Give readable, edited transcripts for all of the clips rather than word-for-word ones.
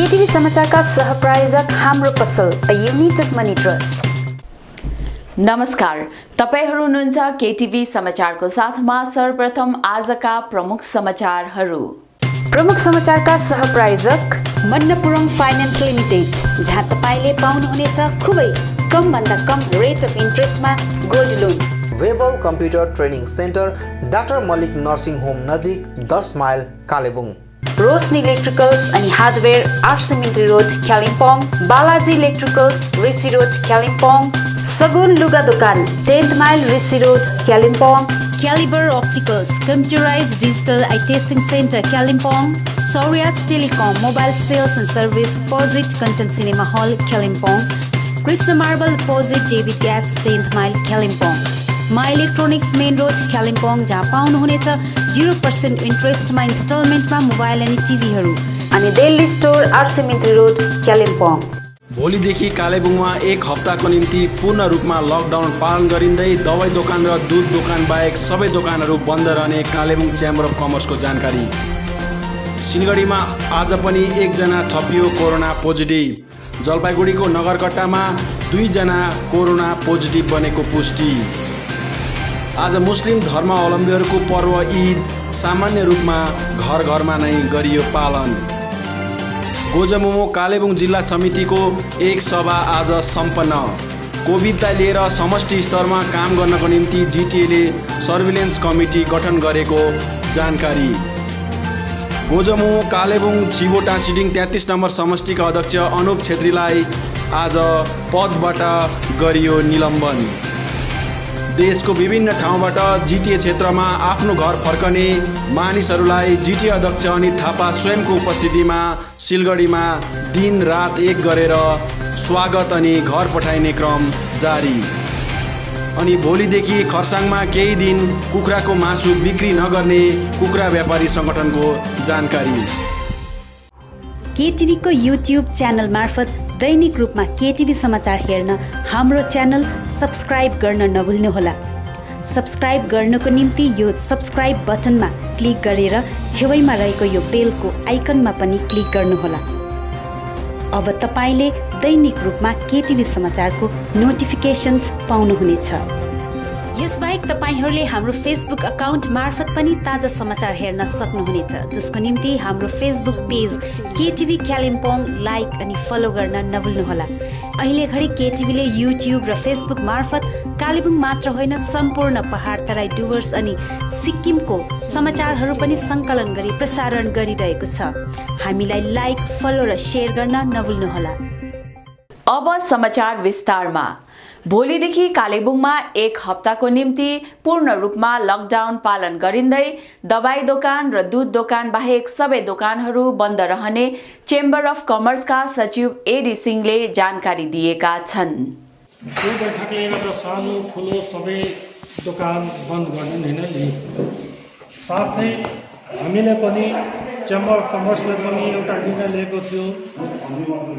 केटीभी समाचारका सहप्रायोजक हाम्रो पसल अ युनिटेड मनी ट्रस्ट। नमस्कार, तपाईहरु हुनुहुन्छ केटीभी समाचारको साथमा। सर्वप्रथम आजका प्रमुख समाचारहरू। प्रमुख समाचारका सहप्रायोजक मन्नपुरम फाइनान्स लिमिटेड, जहाँ तपाईले पाउनुहुनेछ खुबै कम भन्दा कम रेट अफ इन्ट्रेस्टमा gold loan. Webel computer training centre, doctor Mallik nursing home नजिक 10 माइल कालेबुङ। रोशनी इलेक्ट्रिकल्स अनि हार्डवेयर आरसिमिन्ट्री road Kalimpong. Balaji electricals Rishi road Kalimpong. Sagun लुगा दोकान 10th mile Rishi road Kalimpong. Calibre opticals computerised digital eye testing centre Kalimpong. Saurya's telecom mobile sales and service opposite Kanchan cinema hall Kalimpong. Krishna marble opposite David gas 10th mile Kalimpong. मा electronics main road Kalimpong, जहाँ पाउनुहुनेछ 0% इन्ट्रेस्टमा इन्स्टलमेन्टमा mobile अनि टिभीहरू। अनि Delhi store आरसिमिन्ट्री road Kalimpong. भोलिदेखि कालेबुङमा एक हप्ताको निम्ति पूर्ण रूपमा लकडाउन पालन गरिँदै दवाई दोकान र दुध दोकान बाहेक सबै दोकानहरू बन्द रहने कालेबुङ च्याम्बर अफ कमर्सको जानकारी। सिलगढीमा आज पनि एकजना थपियो कोरोना पोजिटिभ। जलपाइगुडीको नगरकट्टामा 2 जना कोरोना पोजिटिभ बनेको पुष्टि। आज मुस्लिम धर्मावलम्बीहरूको पर्व ईद सामान्य रूपमा घर घरमा नै गरियो पालन। गोजमुमो कालेबुङ जिल्ला समितिको एक सभा आज सम्पन्न। कोभिडलाई लिएर समष्टि स्तरमा काम गर्नको निम्ति जिटिएले सर्भिलेन्स कमिटी गठन गरेको जानकारी। गोजमुमो कालेबुङ छिबोटासिडिङ 33 नम्बर समष्टिका अध्यक्ष अनुप छेत्रीलाई आज पदबाट गरियो निलम्बन। देशको विभिन्न ठाउँबाट जिटिए क्षेत्रमा आफ्नो घर फर्कने मानिसहरूलाई जिटिए अध्यक्ष अनित थापा स्वयंको उपस्थितिमा सिलगढीमा दिन रात एक गरेर स्वागत अनि घर पठाइने क्रम जारी। अनि भोलिदेखि खरसाङमा केही दिन कुखुराको मासु बिक्री नगर्ने कुखुरा व्यापारी सङ्गठनको जानकारी। केटिभीको युट्युब च्यानल मार्फत दैनिक रूपमा केटिभी समाचार हेर्न हाम्रो च्यानल सब्स्क्राइब गर्न नभुल्नुहोला। सब्स्क्राइब गर्नको निम्ति यो सब्स्क्राइब बटनमा क्लिक गरेर छेउमा रहेको यो बेलको आइकनमा पनि क्लिक गर्नुहोला। अब तपाईले दैनिक रूपमा केटिभी समाचारको नोटिफिकेसन्स पाउनुहुनेछ। यसबाहेक तपाईहरूले हाम्रो फेसबुक अकाउन्ट मार्फत पनि ताजा समाचार हेर्न सक्नुहुनेछ, जसको निम्ति हाम्रो Facebook page KTV Kalimpong like अनि फलो गर्न नभुल्नुहोला। अहिले घडी केटिभीले युट्युब र फेसबुक मार्फत कालेबुङ मात्र होइन सम्पूर्ण पहाड तराई डुवर्स अनि सिक्किमको समाचारहरू पनि सङ्कलन गरी प्रसारण गरिरहेको छ। हामीलाई लाइक फलो र सेयर गर्न नभुल्नुहोला। अब समाचार विस्तारमा। भोलिदेखि कालेबुङमा एक हप्ताको निम्ति पूर्ण रूपमा लकडाउन पालन गरिँदै दबाई दोकान र दुध दोकान बाहेक सबै दोकानहरू बन्द रहने चेम्बर अफ कमर्सका सचिव एडी सिंहले जानकारी दिएका छन्। यो बैठकले गर्दा सानो ठुलो सबै दोकान बन्द गर्ने निर्णय लियो। साथै हामीले पनि चेम्बर अफ कमर्सले पनि एउटा निर्णय लिएको थियो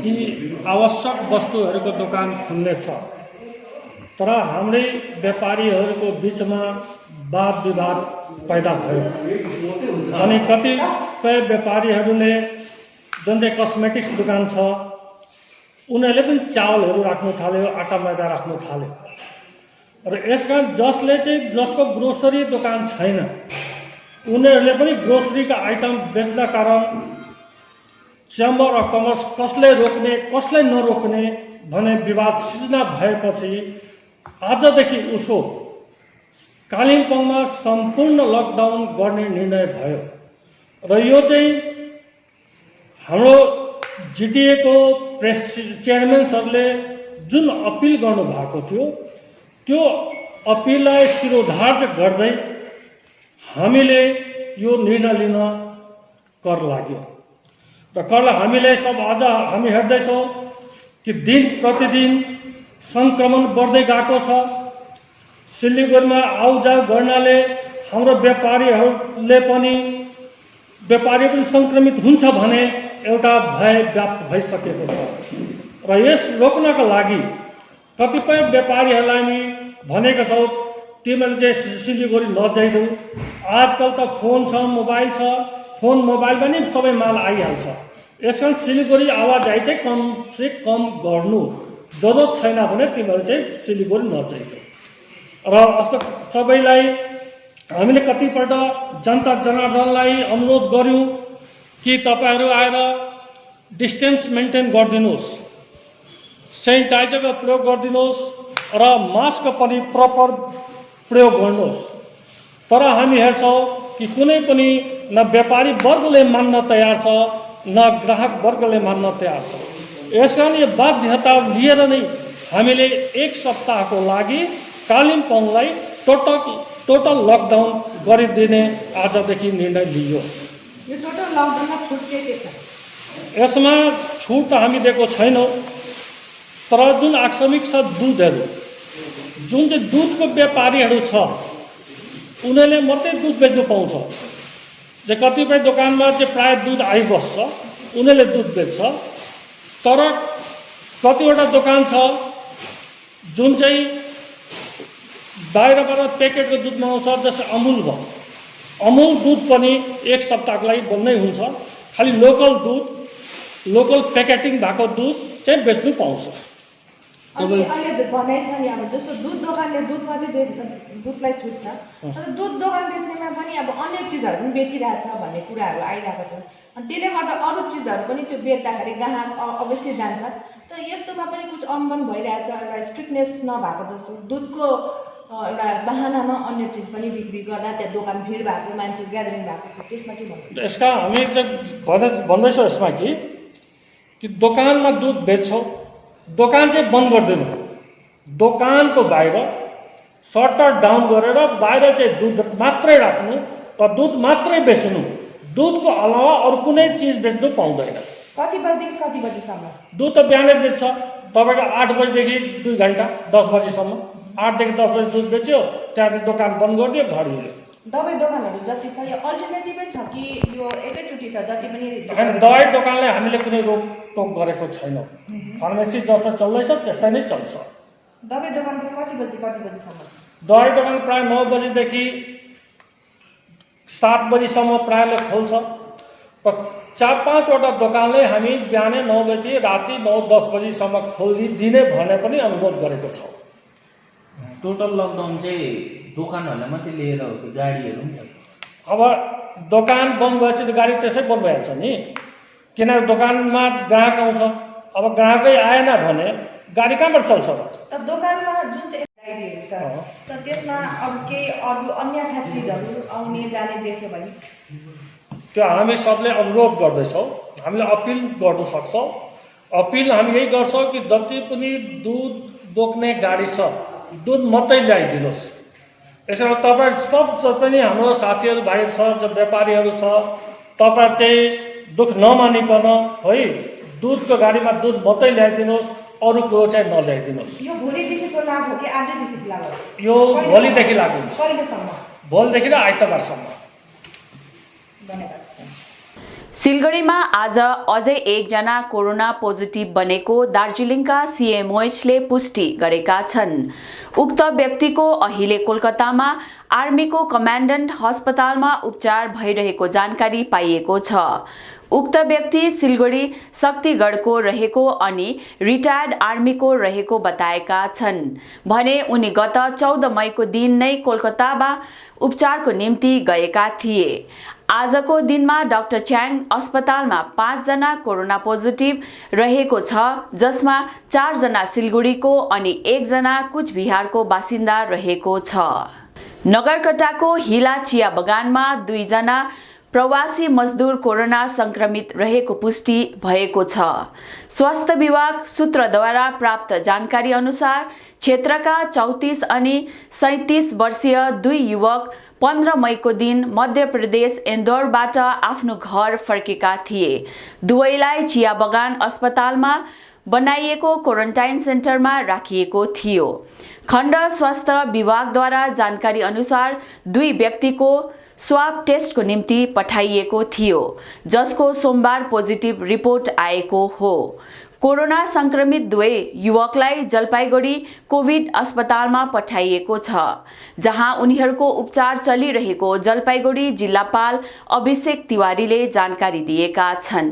कि आवश्यक वस्तुहरूको दोकान खुल्नेछ, तर हाम्रै व्यापारीहरूको बिचमा वाद विवाद पैदा भयो। अनि कतिपय व्यापारीहरूले जुन चाहिँ कस्मेटिक्स दोकान छ उनीहरूले पनि चावलहरू राख्नु थाल्यो, आटा मैदा राख्नु थाल्यो। र यसकारण जसको ग्रोसरी दोकान छैन उनीहरूले पनि ग्रोसरीका आइटम बेच्दा कारण चेम्बर अफ कमर्स कसले रोक्ने कसले नरोक्ने भने विवाद सिर्जना भएपछि आजदेखि उसो कालिम्पोङमा सम्पूर्ण लकडाउन गर्ने निर्णय भयो। र यो चाहिँ हाम्रो जिटिएको प्रेस चेयरम्यान सरले जुन अपिल गर्नुभएको थियो त्यो अपिललाई शिरोधार्य गर्दै हामीले यो निर्णय लिन कर लाग्यो। र करलाई हामीले सब आज हामी हेर्दैछौँ कि दिन प्रतिदिन सङ्क्रमण बढ्दै गएको छ। सिलिगुडीमा आउजाउ गर्नाले हाम्रो व्यापारी पनि सङ्क्रमित हुन्छ भने एउटा भय व्याप्त भइसकेको छ। र यस रोक्नका लागि कतिपय व्यापारीहरूलाई हामी भनेका छौँ तिमीहरूले चाहिँ सिलिगुडी नजाइदेऊ। आजकल त फोन छ, मोबाइल छ, फोन मोबाइलमा नि सबै माल आइहाल्छ। यस कारण सिलिगुडी आवाजाही चाहिँ कम से कम गर्नु जरुरत छैन भने तिमीहरू चाहिँ सिलिगुडी नजाइयो। र अस्तो सबैलाई हामीले कतिपल्ट जनता जनार्दनलाई अनुरोध गर्यौं कि तपाईहरू आएर डिस्टेन्स मेन्टेन गरिदिनुहोस्, सेनिटाइजरको प्रयोग गरिदिनुहोस् र मास्क पनि प्रपर प्रयोग गर्नुहोस्। तर हामी हेर्छौँ कि कुनै पनि न व्यापारी वर्गले मान्न तयार छ न ग्राहक वर्गले मान्न तयार छ। यसकारण यो बाध्यता लिएर नै हामीले 1 सप्ताहको लागि कालिम्पोङलाई टोटल लकडाउन गरिदिने आजदेखि निर्णय लियो। यो टोटल लकडाउनमा छुट के छ? यसमा छुट त हामी दिएको छैनौँ, तर जुन आकस्मिक छ दुधहरू, जुन चाहिँ दुधको व्यापारीहरू छ उनीहरूले मात्रै दुध बेच्नु पाउँछ। जे कतिपय दोकानमा चाहिँ प्राय दुध आइबस्छ, उनीहरूले दुध बेच्छ। तर कतिवटा दोकान छ जुन चाहिँ बाहिरबाट प्याकेटको दुध बनाउँछ, जस्तै अमुल भयो, अमुल दुध पनि 1 सप्ताहको लागि बन्दै हुन्छ। खालि लोकल दुध, लोकल प्याकेटिङ भएको दुध चाहिँ बेच्नु पाउँछ। अहिले भनाइ छ नि, अब जस्तो दुध दोकानले दुध मात्रै दुधलाई छुट छ, तर दुध दोकान बेच्नेमा पनि अब अन्य चिजहरू पनि बेचिरहेछ भन्ने कुराहरू आइरहेको छ। अनि त्यसले गर्दा अरू चिजहरू पनि त्यो बेच्दाखेरि ग्राहक अभियसली जान्छ। तर यस्तोमा पनि कुछ अनबन भइरहेछ, एउटा स्ट्रिक्टनेस नभएको जस्तो। दुधको एउटा बहानामा अन्य चिज पनि बिक्री गर्दा त्यहाँ दोकान भिड भएको, मान्छे ग्यादरिङ भएको छ, त्यसमा के भन्नुहुन्छ? यसका हामी चाहिँ भन्दैछौँ यसमा कि दोकानमा दुध बेच्छौँ, दोकान चाहिँ बन्द गरिदिनु, दोकानको बाहिर सटर डाउन गरेर बाहिर चाहिँ दुध मात्रै राख्नु र दुध मात्रै बेच्नु। दुधको अलावा अरू कुनै चिज बेच्नु पाउँदैन। कति बजीदेखि कति बजीसम्म? दुध त बिहानै बेच्छ, तपाईँको 8 बजीदेखि 2 घन्टा 10 बजीसम्म। 8 देखि 10 बजी दुध बेच्यो, त्यहाँदेखि दोकान बन्द गरिदियो, घर हिँड्यो। दबाई दोकानहरू जति छ यो अल्टरनेटिभै छ कि यो एकैचोटि छ? जति पनि दबाई दोकानलाई हामीले कुनै रोकटोक गरेको छैनौँ। फार्मेसी जस्तो चल्दैछ त्यस्तै नै चल्छ। दबाई दोकान कति बजीसम्म? दबाई दोकान प्राय 9 बजीदेखि 7 बजीसम्म प्रायले खोल्छ। र 4-5वटा दोकानले हामी बिहानै 9 बजी राति 9-10 बजीसम्म खोलिदिने भने पनि अनुरोध गरेको छौँ। टोटल लकडाउन चाहिँ दोकानहरूलाई मात्रै लिएर हो कि गाडीहरू पनि छ? अब दोकान बन्द भएपछि त गाडी त्यसै बन्द भइहाल्छ नि, किनभने दोकानमा ग्राहक आउँछ। अब ग्राहकै आएन भने गाडी कहाँबाट चल्छ र? त दोकानमा जुन चाहिँ डायरीहरू छ त त्यसमा अब केही अरू अन्यथा चिजहरू आउने जाने देख्यो भने त्यो हामी सबले अनुरोध गर्दैछौँ, हामीले अपिल गर्न सक्छौँ। अपिल हामी यही गर्छौँ कि जति पनि दुध बोक्ने गाडी छ दुध मात्रै ल्याइदिनुहोस्। यसरी तपाईँ सब पनि हाम्रो साथीहरू भाइहरू छ, जो व्यापारीहरू छ, तपाईँ चाहिँ दुख नमानिकन है दुधको गाडीमा दुध मात्रै ल्याइदिनुहोस्, अरू कुरो चाहिँ नल्याइदिनुहोस्। यो भोलिदेखिको लागु हो कि आजदेखि लागु? यो भोलिदेखि लागु हुन्छ, कहिलेसम्म? भोलिदेखि र आइतबारसम्म। धन्यवाद। सिलगढीमा आज अझै एकजना कोरोना पोजिटिभ बनेको दार्जिलिङका सीएमओएचले पुष्टि गरेका छन्। उक्त व्यक्तिको अहिले कोलकातामा आर्मीको कमान्डेन्ट अस्पतालमा उपचार भइरहेको जानकारी पाइएको छ। उक्त व्यक्ति सिलगढी शक्तिगढको रहेको अनि रिटायर्ड आर्मीको रहेको बताएका छन् भने उनी गत 14 मईको दिन नै कोलकातामा उपचारको निम्ति गएका थिए। आजको दिनमा डाक्टर च्याङ अस्पतालमा 5 जना कोरोना पोजिटिभ रहेको छ, जसमा 4 जना सिलगढीको अनि 1 जना कुचबिहारको बासिन्दा रहेको छ। नगरकटाको हिला चिया बगानमा 2 जना प्रवासी मजदुर कोरोना संक्रमित रहेको पुष्टि भएको छ। स्वास्थ्य विभाग सूत्रद्वारा प्राप्त जानकारी अनुसार क्षेत्रका 34 अनि 37 वर्षीय 2 युवक 15 मईको दिन मध्य प्रदेश इन्दौरबाट आफ्नो घर फर्केका थिए। दुवैलाई चिया बगान अस्पतालमा बनाइएको क्वारेन्टाइन सेन्टरमा राखिएको थियो। खण्ड स्वास्थ्य विभागद्वारा जानकारी अनुसार 2 व्यक्तिको स्वाब टेस्टको निम्ति पठाइएको थियो, जसको सोमबार पोजिटिभ रिपोर्ट आएको हो। कोरोना संक्रमित 2 युवकलाई जलपाइगुडी कोभिड अस्पतालमा पठाइएको छ, जहाँ उनीहरूको उपचार चलिरहेको जलपाइगुडी जिल्लापाल अभिषेक तिवारीले जानकारी दिएका छन्।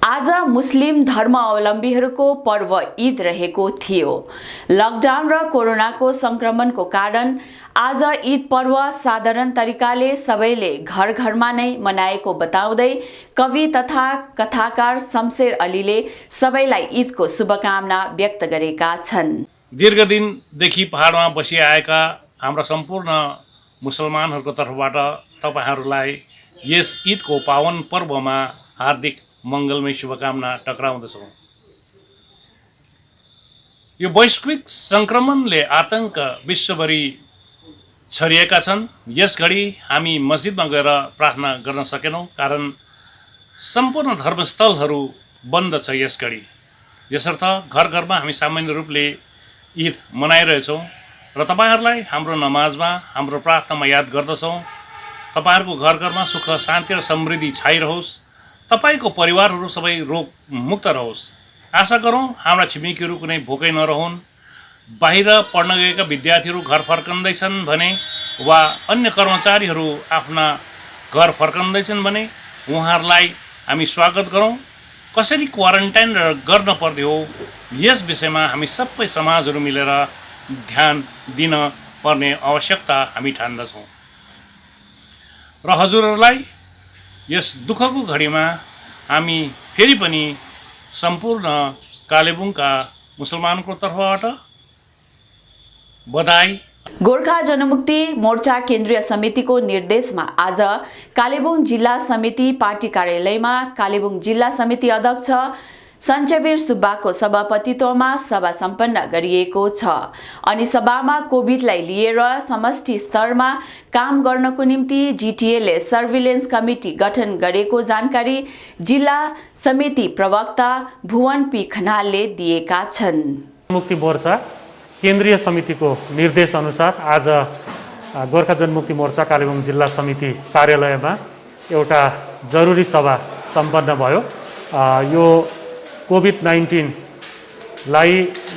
आज मुस्लिम धर्मावलम्बीहरूको पर्व ईद रहेको थियो। लकडाउन र कोरोनाको संक्रमणको कारण आज ईद पर्व साधारण तरिकाले सबैले घर घरमा नै मनाएको बताउँदै कवि तथा कथाकार शमशेर अलीले सबैलाई ईदको शुभकामना व्यक्त गरेका छन्। दीर्घदिनदेखि पहाडमा बसिआएका हाम्रा सम्पूर्ण मुसलमानहरूको तर्फबाट तपाईहरूलाई यस ईदको पावन पर्वमा हार्दिक मङ्गलमय शुभकामना टक्राउँदछौँ। यो वैश्विक सङ्क्रमणले आतंक विश्वभरि छरिएका छन्। यस घडी हामी मस्जिदमा गएर प्रार्थना गर्न सकेनौँ, कारण सम्पूर्ण धर्मस्थलहरू बन्द छ यस घडी। यसर्थ घर घरमा हामी सामान्य रूपले ईद मनाइरहेछौँ र तपाईहरूलाई हाम्रो नमाजमा, हाम्रो प्रार्थनामा याद गर्दछौँ। तपाईहरूको घर घरमा सुख शान्ति र समृद्धि छाइरहोस्, तपाईको परिवारहरू सबै रोग मुक्त रहोस्। आशा गरौँ हाम्रा छिमेकीहरू कुनै भोकै नरहुन्। बाहिर पढ्न गएका विद्यार्थीहरू घर फर्कँदैछन् भने वा अन्य कर्मचारीहरू आफ्ना घर फर्कँदैछन् भने उहाँहरूलाई हामी स्वागत गरौँ। कसरी क्वारेन्टाइन गर्न पर्ने हो यस विषयमा हामी सबै समाजहरू मिलेर ध्यान दिन पर्ने आवश्यकता हामी ठान्दछौँ र हजुरहरूलाई यस दुःखको घडीमा हामी फेरि पनि सम्पूर्ण कालेबुङका मुसलमानको तर्फबाट बधाई। गोर्खा जनमुक्ति मोर्चा केन्द्रीय समितिको निर्देशमा आज कालेबुङ जिल्ला समिति पार्टी कार्यालयमा कालेबुङ जिल्ला समिति अध्यक्ष सञ्चयवीर सुब्बाको सभापतित्वमा सभा सम्पन्न गरिएको छ। अनि सभामा कोभिडलाई लिएर समष्टि स्तरमा काम गर्नको निम्ति जिटिएले सर्भिलेन्स कमिटी गठन गरेको जानकारी जिल्ला समिति प्रवक्ता भुवन पी खनालले दिएका छन्। मुक्ति मोर्चा केन्द्रीय समितिको निर्देश अनुसार आज गोर्खा जनमुक्ति मोर्चा कालेबुङ जिल्ला समिति कार्यालयमा एउटा जरुरी सभा सम्पन्न भयो। यो कोभिड-19 लाई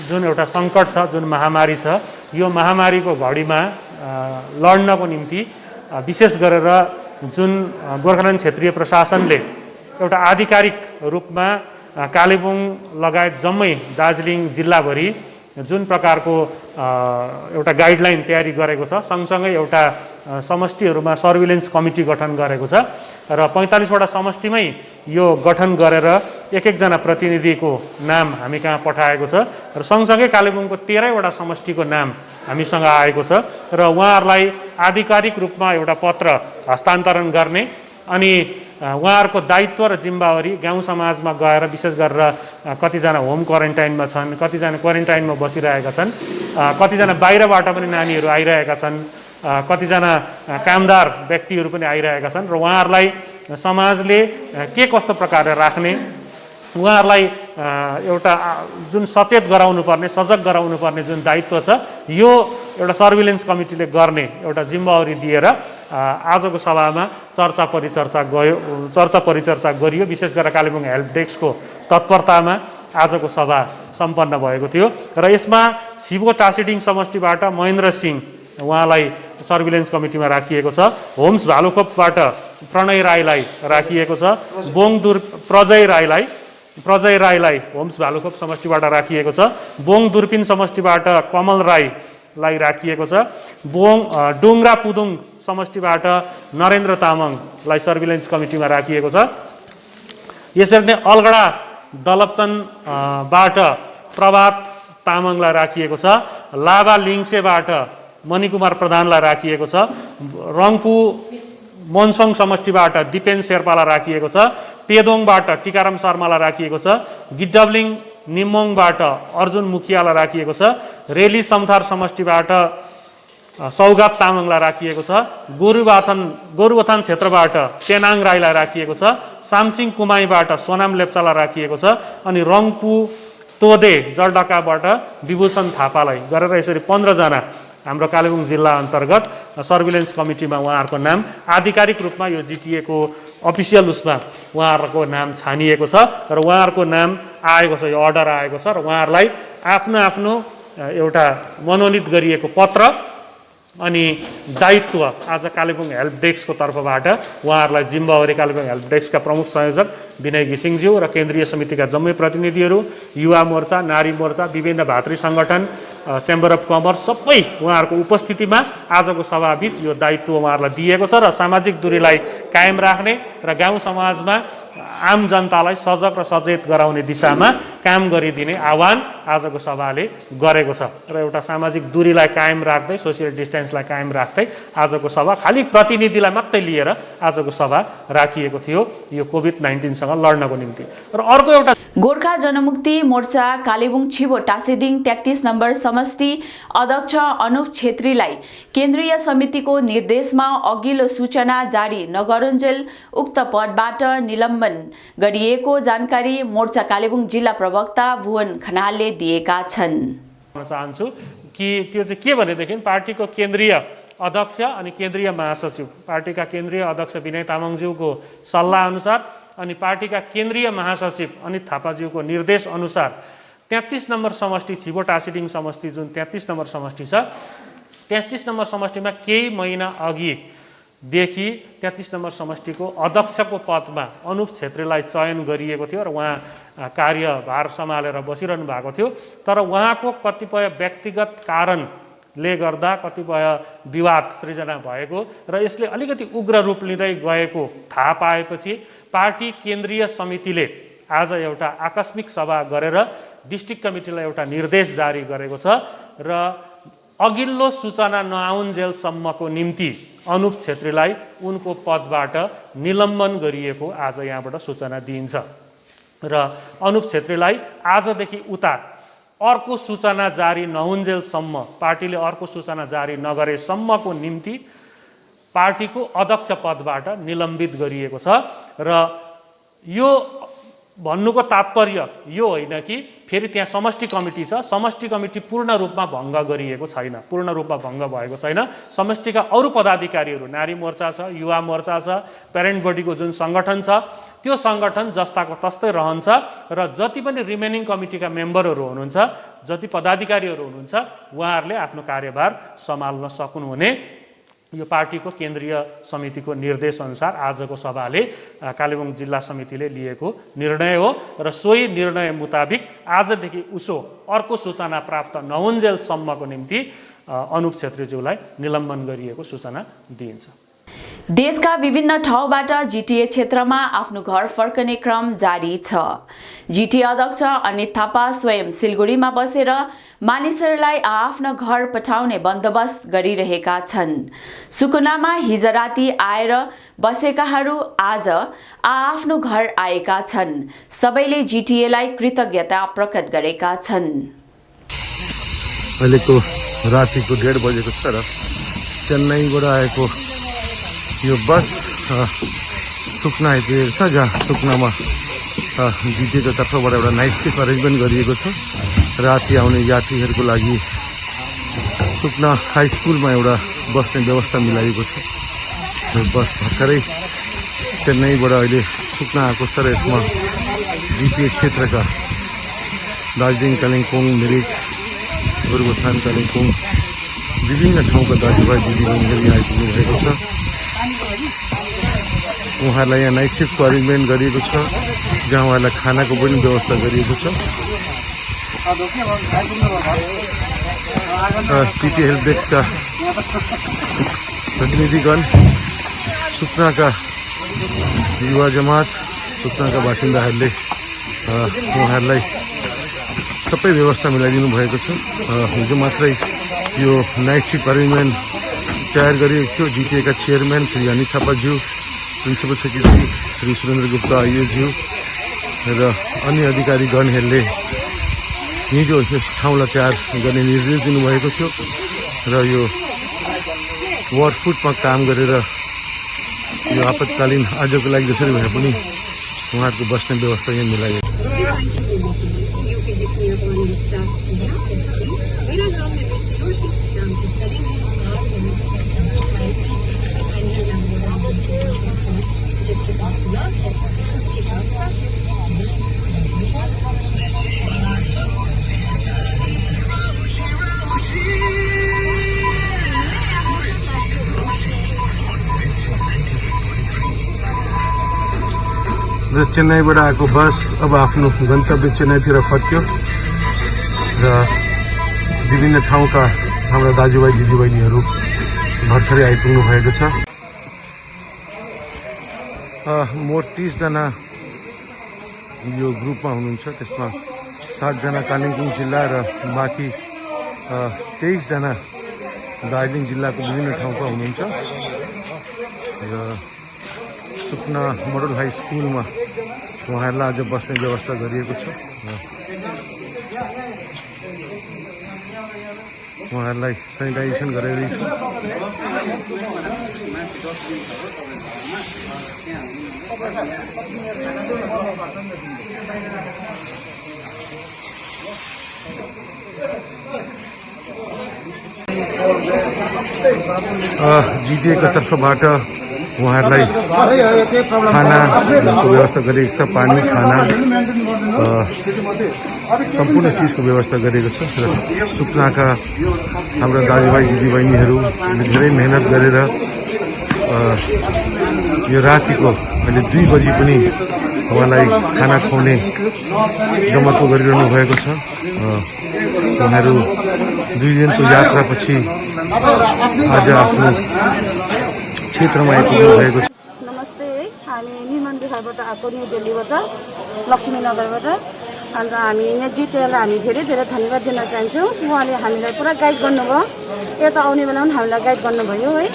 जुन एउटा सङ्कट छ, जुन महामारी छ, यो महामारीको घडीमा लड्नको निम्ति विशेष गरेर जुन गोर्खाल्यान्ड क्षेत्रीय प्रशासनले एउटा आधिकारिक रूपमा कालेबुङ लगायत जम्मै दार्जिलिङ जिल्लाभरि जुन प्रकारको एउटा गाइडलाइन तयारी गरेको छ, सँगसँगै एउटा समष्टिहरूमा सर्भिलेन्स कमिटी गठन गरेको छ र 45वटा समष्टिमै यो गठन गरेर एक एकजना प्रतिनिधिको नाम हामी कहाँ पठाएको छ र सँगसँगै कालेबुङको 13वटा समष्टिको नाम हामीसँग आएको छ र उहाँहरूलाई आधिकारिक रूपमा एउटा पत्र हस्तान्तरण गर्ने अनि उहाँहरूको दायित्व र जिम्मेवारी गाउँ समाजमा गएर विशेष गरेर कतिजना होम क्वारेन्टाइनमा छन्, कतिजना क्वारेन्टाइनमा बसिरहेका छन्, कतिजना बाहिरबाट पनि नानीहरू आइरहेका छन्, कतिजना कामदार व्यक्तिहरू पनि आइरहेका छन् र उहाँहरूलाई समाजले के कस्तो प्रकारले राख्ने, उहाँहरूलाई एउटा जुन सचेत गराउनुपर्ने, सजग गराउनुपर्ने जुन दायित्व छ यो एउटा सर्भिलेन्स कमिटीले गर्ने एउटा जिम्मेवारी दिएर आजको सभामा चर्चा परिचर्चा गरियो। विशेष गरेर कालेबुङ हेल्प डेस्कको तत्परतामा आजको सभा सम्पन्न भएको थियो र यसमा छिबो टासिडिङ समष्टिबाट महेन्द्र सिंह उहाँलाई सर्भिलेन्स कमिटीमा राखिएको छ, होम्स भालुखोपबाट प्रणय राईलाई राखिएको छ, बोङदुर प्रजय राईलाई होम्स भालुखोप समष्टिबाट राखिएको छ, बोङ दुर्पिन समष्टिबाट कमल राईलाई राखिएको छ, डोङ्ग्रा पुदुङ समष्टिबाट नरेन्द्र तामाङलाई सर्भिलेन्स कमिटीमा राखिएको छ। यसरी नै अलगढा दलपचनबाट प्रभात तामाङलाई राखिएको छ, लाभा लिङ्सेबाट मणिकुमार प्रधानलाई राखिएको छ, रङ्पू मोनसोङ समष्टिबाट दिपेन शेर्पालाई राखिएको छ, पेदोङबाट टिकाराम शर्मालाई राखिएको छ, गिड्डब्लिङ निम्मोङबाट अर्जुन मुखियालाई राखिएको छ, रेली समथार समष्टिबाट सौगात तामाङलाई राखिएको छ, गोरुबथान क्षेत्रबाट पेनाङ राईलाई राखिएको छ, सामसिङ कुमाईबाट सोनाम लेप्चालाई राखिएको छ अनि रङ्पू तोदे जलढकाबाट विभूषण थापालाई गरेर यसरी 15 जना हाम्रो कालेबुङ जिल्ला अन्तर्गत सर्भिलेन्स कमिटीमा उहाँहरूको नाम आधिकारिक रूपमा यो जिटिएको अफिसियल उसमा उहाँहरूको नाम छानिएको छ र उहाँहरूको नाम आएको छ, यो अर्डर आएको छ र उहाँहरूलाई आफ्नो आफ्नो एउटा मनोनित गरिएको पत्र अनि दायित्व आज कालेबुङ हेल्प डेस्कको तर्फबाट उहाँहरूलाई जिम्बावरी कालेबुङ हेल्प डेस्कका प्रमुख संयोजक विनय घिसिङज्यू र केन्द्रीय समितिका जम्मै प्रतिनिधिहरू, युवा मोर्चा, नारी मोर्चा, विभिन्न भातृ सङ्गठन, चेम्बर अफ कमर्स सबै उहाँहरूको उपस्थितिमा आजको सभाबीच यो दायित्व उहाँहरूलाई दिएको छ र सामाजिक दूरीलाई कायम राख्ने र गाउँ समाजमा आम जनतालाई सजग र सचेत गराउने दिशामा काम गरिदिने आह्वान आजको सभाले गरेको छ र एउटा सामाजिक दूरीलाई कायम राख्दै, सोसियल डिस्टेन्सलाई कायम राख्दै आजको सभा खालि प्रतिनिधिलाई मात्रै लिएर आजको सभा राखिएको थियो यो कोभिड-19सँग लड्नको निम्ति। र अर्को एउटा गोर्खा जनमुक्ति मोर्चा कालेबुङ छिबो टासीदिङ 33 नम्बर समष्टि अध्यक्ष अनुप छेत्रीलाई केन्द्रीय समितिको निर्देशमा अघिल्लो सूचना जारी नगरुन्जेल उक्त पदबाट निलम्बन गरिएको जानकारी मोर्चा कालेबुङ जिल्ला प्रवक्ता भुवन खनालले दिएका छन्। चाहन्छु कि त्यो चाहिँ के भनेदेखि पार्टीको केन्द्रीय अध्यक्ष अनि केन्द्रीय महासचिव, पार्टीका केन्द्रीय अध्यक्ष विनय तामाङज्यूको सल्लाह अनुसार अनि पार्टीका केन्द्रीय महासचिव अनित थापाज्यूको निर्देश अनुसार 33 नम्बर समष्टि छिबो टासीदिङ समष्टि जुन 33 नम्बर समष्टि छ, 33 नम्बर समष्टिमा केही महिना अघिदेखि 33 नम्बर समष्टिको अध्यक्षको पदमा अनुप छेत्रीलाई चयन गरिएको थियो र उहाँ कार्यभार सम्हालेर बसिरहनु भएको थियो। तर उहाँको कतिपय व्यक्तिगत कारणले गर्दा कतिपय विवाद सृजना भएको र यसले अलिकति उग्र रूप लिँदै गएको थाहा पाएपछि पार्टी केन्द्रीय समितिले आज एउटा आकस्मिक सभा गरेर डिस्ट्रिक्ट कमिटीलाई एउटा निर्देश जारी गरेको छ र अघिल्लो सूचना नआउन्जेलसम्मको निम्ति अनुप छेत्रीलाई उनको पदबाट निलम्बन गरिएको आज यहाँबाट सूचना दिइन्छ र अनुप छेत्रीलाई आजदेखि उता अर्को सूचना जारी नहुन्जेलसम्म, पार्टीले अर्को सूचना जारी नगरेसम्मको निम्ति पार्टीको अध्यक्ष पदबाट निलम्बित गरिएको छ र यो भन्नुको तात्पर्य यो होइन कि फेरि त्यहाँ समष्टि कमिटी छ, समष्टि कमिटी पूर्ण रूपमा भङ्ग गरिएको छैन, पूर्ण रूपमा भङ्ग भएको छैन। समष्टिका अरू पदाधिकारीहरू, नारी मोर्चा छ, युवा मोर्चा छ, प्यारेन्ट बडीको जुन सङ्गठन छ त्यो सङ्गठन जस्ताको तस्तै रहन्छ र जति पनि रिमेनिङ कमिटीका मेम्बरहरू हुनुहुन्छ, जति पदाधिकारीहरू हुनुहुन्छ उहाँहरूले आफ्नो कार्यभार सम्हाल्न सक्नुहुने यो पार्टीको केन्द्रीय समितिको निर्देश अनुसार आजको सभाले कालेबुङ जिल्ला समितिले लिएको निर्णय हो र सोही निर्णय मुताबिक आजदेखि उसो अर्को सूचना प्राप्त नहुन्जेलसम्मको निम्ति अनुप छेत्रीज्यूलाई निलम्बन गरिएको सूचना दिइन्छ। देशका विभिन्न ठाउँबाट जिटिए क्षेत्रमा आफ्नो घर फर्कने क्रम जारी छ। जिटिए अध्यक्ष अनित थापा स्वयं सिलगढीमा बसेर मानिसहरूलाई आफ्नो घर पठाउने बन्दोबस्त गरिरहेका छन्। सुकुनामा हिजो राति आएर बसेकाहरू आज आफ्नो घर आएका छन्। सबैले जिटिएलाई कृतज्ञता प्रकट गरेका छन्। अहिलेको रातिको 1:30 बजेको छ र चेन्नईबाट आएको यो बस सुकुना आइपुगेको छ, जहाँ सुकुनामा जिटिएको तर्फबाट एउटा नाइट सिफ्ट अरेन्जमेन्ट गरिएको छ। राति आउने यात्रीहरूको लागि सुकुना हाई स्कुलमा एउटा बस्ने व्यवस्था मिलाइएको छ। यो बस भर्खरै चेन्नईबाट अहिले सुकुना आएको छ र यसमा जिटिए क्षेत्रका दार्जिलिङ, कालिम्पोङ, मिरिक, गोरुबथान, कालिम्पोङ विभिन्न ठाउँका दाजुभाइ दिदीबहिनीहरू यहाँ आइपुग्नु भएको छ। उहाँहरूलाई यहाँ नाइट सिफ्टको अरेन्जमेन्ट गरिएको छ, जहाँ उहाँहरूलाई खानाको पनि व्यवस्था गरिएको छ। जिटिए हेल्प डेस्कका प्रतिनिधिगण, सुकुनाका युवा जमात, सुकुनाका बासिन्दाहरूले उहाँहरूलाई सबै व्यवस्था मिलाइदिनु भएको छ। हिजो मात्रै यो नाइट सिफ्ट अरेन्जमेन्ट तयार गरिएको थियो। जिटिएका चेयरम्यान श्री अनित थापाज्यू, प्रिन्सिपल सेक्रेटरी श्री सुरेन्द्र गुप्ता आइएज्यू र अन्य अधिकारीगणहरूले हिजो यस ठाउँलाई तयार गर्ने निर्देश दिनुभएको थियो र यो वार्डफुटमा काम गरेर यो आपतकालीन आजको लागि जसरी भए पनि उहाँहरूको बस्ने व्यवस्था यहाँ मिलाइएको जिसके पास याद है उसके पास सब है। र चेन्नईबाट आएको बस अब आफ्नो गन्तव्य चेन्नईतिर फर्क्यो र विभिन्न ठाउँका हाम्रा दाजुभाइ दिदीबहिनीहरू भर्खरै आइपुग्नु भएको छ। मोट 30 जना यो ग्रुपमा हुनुहुन्छ, त्यसमा 7 जना कालिम्पोङ जिल्ला र बाँकी 23 जना दार्जिलिङ जिल्लाको विभिन्न ठाउँका हुनुहुन्छ र सुकना मोडल हाई स्कुलमा उहाँहरूलाई आज बस्ने व्यवस्था गरिएको छ। उहाँहरूलाई सेनिटाइजेसन गरिरहेछ। जिटिएका तर्फबाट उहाँहरूलाई खानाको व्यवस्था गरिएको छ, पानी खाना सम्पूर्ण चिजको व्यवस्था गरिएको छ र सुकनाका हाम्रा दाजुभाइ दिदीबहिनीहरूले धेरै मेहनत गरेर यो रातिको अहिले 2 बजी पनि उहाँलाई खाना खुवाउने जमर्को गरिरहनु भएको छ। उहाँहरू 2 दिनको यात्रापछि आज आफ्नो क्षेत्रमा आइपुग्नु भएको छ। नमस्ते, हामी निर्माण विभागबाट आएको न्यू दिल्लीबाट, लक्ष्मीनगरबाट। अन्त हामी यहाँ जिटिएलाई हामी धेरै धेरै धन्यवाद दिन चाहन्छौँ। उहाँले हामीलाई पुरा गाइड गर्नुभयो, यता आउने बेलामा पनि हामीलाई गाइड गर्नुभयो है।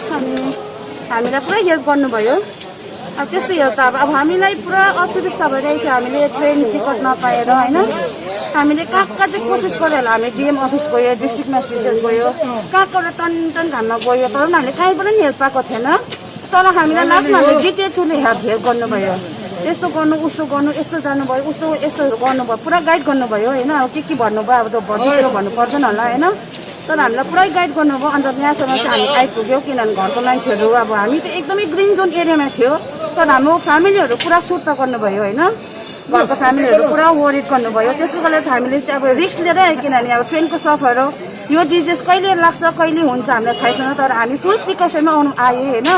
हामीलाई पुरा हेल्प गर्नुभयो। अब त्यस्तो हेल्प त अब हामीलाई पुरा असुविस्ता भइरहेको थियो, हामीले ट्रेन टिकट नपाएर होइन। हामीले कहाँ चाहिँ कोसिस गरेर हामी डिएम अफिस गयो, डिस्ट्रिक्ट म्याजिस्ट्रेट गयो, कहाँ टन घाममा गयो, तर पनि हामीले कहीँ पनि हेल्प पाएको थिएन। तर हामीलाई लास्टमा हामीले जिटिए थ्रुले हेल्प गर्नुभयो। यस्तो गर्नु, उस्तो गर्नु, यस्तो जानुभयो, उस्तो यस्तोहरू गर्नुभयो, पुरा गाइड गर्नुभयो होइन। अब के भन्नुभयो अब त भन्नु पर्दैन होला होइन, तर हामीलाई पुरै गाइड गर्नुभयो। अन्त यहाँसम्म चाहिँ हामी आइपुग्यौँ, किनभने घरको मान्छेहरू अब हामी त एकदमै ग्रिन जोन एरियामा थियो, तर हाम्रो फ्यामिलीहरू पुरा सुट त गर्नुभयो होइन। घरको फ्यामिलीहरू पुरा वरिड गर्नुभयो। त्यसको कारण चाहिँ हामीले चाहिँ अब रिस्क लिएर आयो, किनभने अब ट्रेनको सफर हो, यो डिजिज कहिले लाग्छ कहिले हुन्छ हामीलाई थाहा छैन। तर हामी फुल प्रिकसनमा आयो होइन।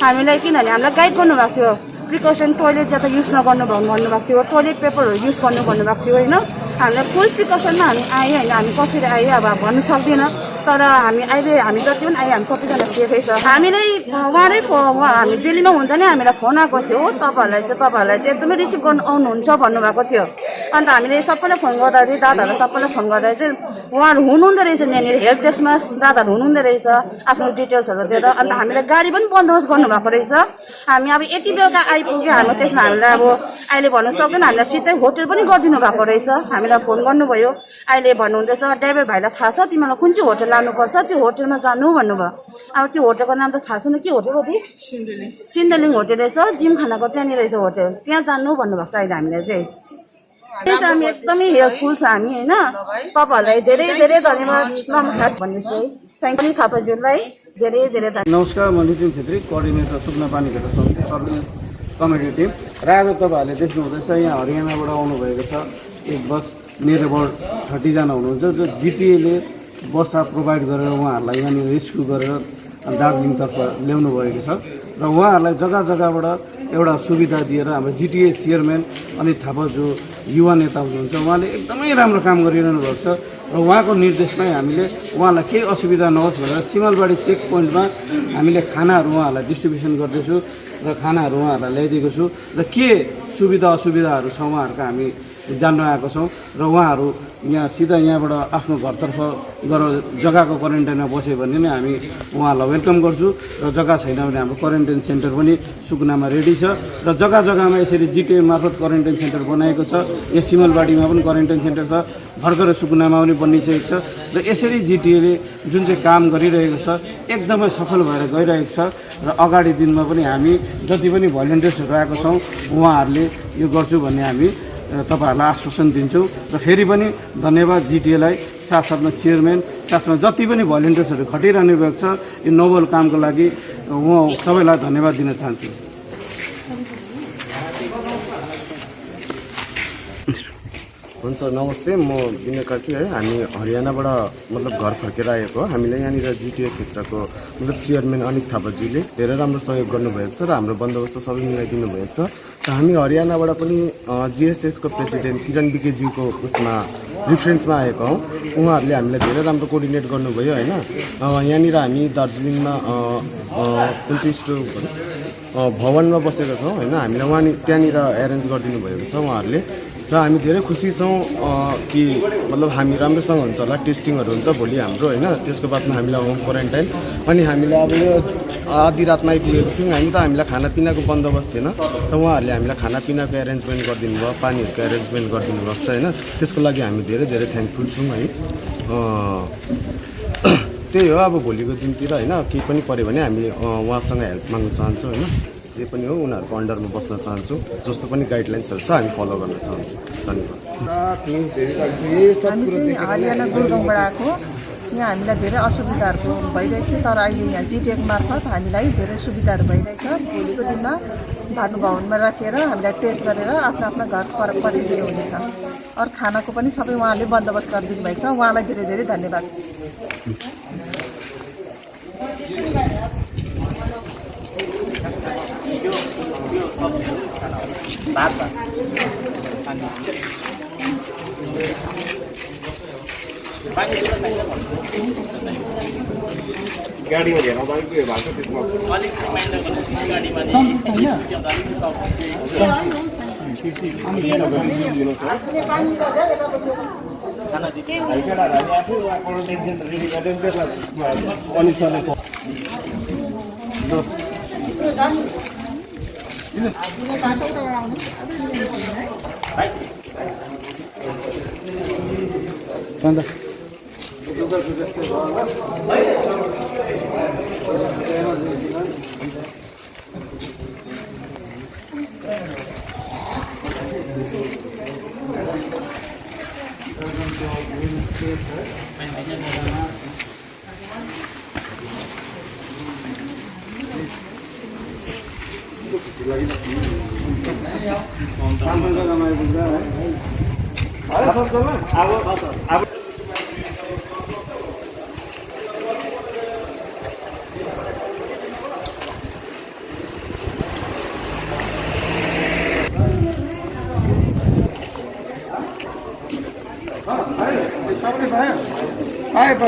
हामीलाई किनभने हामीलाई गाइड गर्नुभएको थियो, प्रिकसन टोइलेट जता युज नगर्नु भन्नुभएको थियो, टोइलेट पेपरहरू युज गर्नु भन्नुभएको थियो होइन। हामीलाई फुल प्रिकसनमा हामी आयो होइन। हामी कसरी आयो अब भन्नु सक्दैन, तर हामी जति पनि आयो हामी सबैजना सेफै छ। हामीलाई हामी दिल्लीमा हुँदा नै हामीलाई फोन आएको थियो, तपाईँहरूलाई चाहिँ एकदमै रिसिभ गर्नु आउनुहुन्छ भन्नुभएको थियो। अन्त हामीले सबैलाई फोन गर्दाखेरि दादाहरूलाई सबैलाई फोन गर्दा चाहिँ उहाँहरू हुनुहुँदो रहेछ यहाँनिर हेल्प डेस्कमा, दादाहरू हुनुहुँदो रहेछ आफ्नो डिटेल्सहरू दिएर। अन्त हामीलाई गाडी पनि बन्दोबस्त गर्नुभएको रहेछ। हामी अब यति बेलुका आइपुग्यो, हाम्रो त्यसमा हामीलाई अब अहिले भन्नु सक्दैन, हामीलाई सिधै होटल पनि गरिदिनु भएको रहेछ। हामीलाई फोन गर्नुभयो, अहिले भन्नुहुँदैछ ड्राइभर भाइलाई थाहा छ तिमीलाई कुन चाहिँ होटल लानुपर्छ, त्यो होटलमा जानु भन्नुभयो। अब त्यो होटलको नाम त थाहा छैन, के होटल हो त्यो? सिन्देलिङ होटल रहेछ, जिमखानाको त्यहाँनिर रहेछ होटल, त्यहाँ जानु भन्नुभएको छ अहिले हामीलाई चाहिँ। त्यही चाहिँ हामी एकदमै हेल्पफुल छ हामी होइन। तपाईँहरूलाई धेरै धेरै धन्यवाद भन्दैछु है। थ्याङ्क यू थापाज्यूलाई धेरै धेरै धन्यवाद। नमस्कार, म नितिन छेत्री, कोअर्डिनेटर सुकना पानीघाटा समिति सर्भिस कमिटी टिम। र आज तपाईँहरूले देख्नुहुँदैछ यहाँ हरियाणाबाट आउनुभएको छ एक बस, नियर अबाउट 30 जना हुनुहुन्छ, जो जिटिएले बसा प्रोभाइड गरेर उहाँहरूलाई यहाँनिर रेस्क्यु गरेर दार्जिलिङतर्फ ल्याउनु भएको छ। र उहाँहरूलाई जग्गा जग्गाबाट एउटा सुविधा दिएर हाम्रो जिटिए चेयरम्यान अनित थापा जो युवा नेता हुनुहुन्छ, उहाँले एकदमै राम्रो काम गरिरहनु भएको छ। र उहाँको निर्देशमै हामीले उहाँलाई केही असुविधा नहोस् भनेर सिमलबाडी चेक पोइन्टमा हामीले खानाहरू उहाँहरूलाई डिस्ट्रिब्युसन गर्दैछु र खानाहरू उहाँहरूलाई ल्याइदिएको छु। र के सुविधा असुविधाहरू छ उहाँहरूको हामी जान्न आएको छौँ। र उहाँहरू यहाँ सिधा यहाँबाट आफ्नो घरतर्फ गएर जग्गाको क्वारेन्टाइनमा बस्यो भने नै हामी उहाँहरूलाई वेलकम गर्छु। र जग्गा छैन भने हाम्रो क्वारेन्टाइन सेन्टर पनि सुकुनामा रेडी छ। र जग्गा जग्गामा यसरी जिटिए मार्फत क्वारेन्टाइन सेन्टर बनाएको छ। यहाँ सिमलबाडीमा पनि क्वारेन्टाइन सेन्टर छ, भर्खरै सुकुनामा पनि बनिसकेको छ। र यसरी जिटिएले जुन चाहिँ काम गरिरहेको छ एकदमै सफल भएर गइरहेको छ। र अगाडि दिनमा पनि हामी जति पनि भलिन्टियर्सहरू आएको छौँ उहाँहरूले यो गर्छु भन्ने हामी तपाईँहरूलाई आश्वासन दिन्छौँ। र फेरि पनि धन्यवाद जिटिएलाई, साथसाथमा चेयरम्यान, साथमा जति पनि भलिन्टियर्सहरू खटिरहनु भएको छ यो नोबल कामको लागि म सबैलाई धन्यवाद दिन चाहन्छु। हुन्छ नमस्ते, म विनय कार्की है। हामी हरियाणाबाट मतलब घर फर्केर आएको हो। हामीलाई यहाँनिर जिटिए क्षेत्रको मतलब चेयरम्यान अनित थापाज्यूले धेरै राम्रो सहयोग गर्नुभएको छ र हाम्रो बन्दोबस्त सबै मिलाइदिनु भएको छ। र हामी हरियाणाबाट पनि जिएसएसको प्रेसिडेन्ट किरण विकेज्यूको उसमा रिफरेन्समा आएको हौँ। उहाँहरूले हामीलाई धेरै राम्रो कोअर्डिनेट गर्नुभयो होइन। यहाँनिर हामी दार्जिलिङमा कुन चाहिँ भवनमा बसेका छौँ होइन। हामीलाई त्यहाँनिर एरेन्ज गरिदिनु भएको छ उहाँहरूले। र हामी धेरै खुसी छौँ कि मतलब हामी राम्रोसँग हुन्छ होला, टेस्टिङहरू हुन्छ भोलि हाम्रो होइन। त्यसको बादमा हामीलाई होम क्वारेन्टाइन, अनि हामीलाई अब यो आधी रातमा आइपुगेको थियौँ हामी त। हामीलाई खानापिनाको बन्दोबस्त थिएन, र उहाँहरूले हामीलाई खानापिनाको एरेन्जमेन्ट गरिदिनु भयो, पानीहरूको एरेन्जमेन्ट गरिदिनु भएको छ होइन। त्यसको लागि हामी धेरै धेरै थ्याङ्कफुल छौँ है। त्यही हो, अब भोलिको दिनतिर होइन केही पनि पऱ्यो भने हामी उहाँसँग हेल्प माग्न चाहन्छौँ होइन। जे पनि हो उनीहरूको अन्डरमा बस्न चाहन्छौँ। जस्तो पनि गाइडलाइन्सहरू छ हामी फलो गर्न चाहन्छौँ। धन्यवाद। हामी चाहिँ हरियाणा गुरुगाउँबाट आएको। यहाँ हामीलाई धेरै असुविधाहरूको भइरहेको थियो, तर अहिले यहाँ जिटिए मार्फत हामीलाई धेरै सुविधाहरू भइरहेछ। भोलिको दिनमा भानुभवनमा राखेर हामीलाई टेस्ट गरेर आफ्नो आफ्नो घर पठाइदिनु हुनेछ। अरू खानाको पनि सबै उहाँले बन्दोबस्त गरिदिनु भएको छ। उहाँलाई धेरै धेरै धन्यवाद। गाडीमा हेर अलिक उयो भएको त्यसमा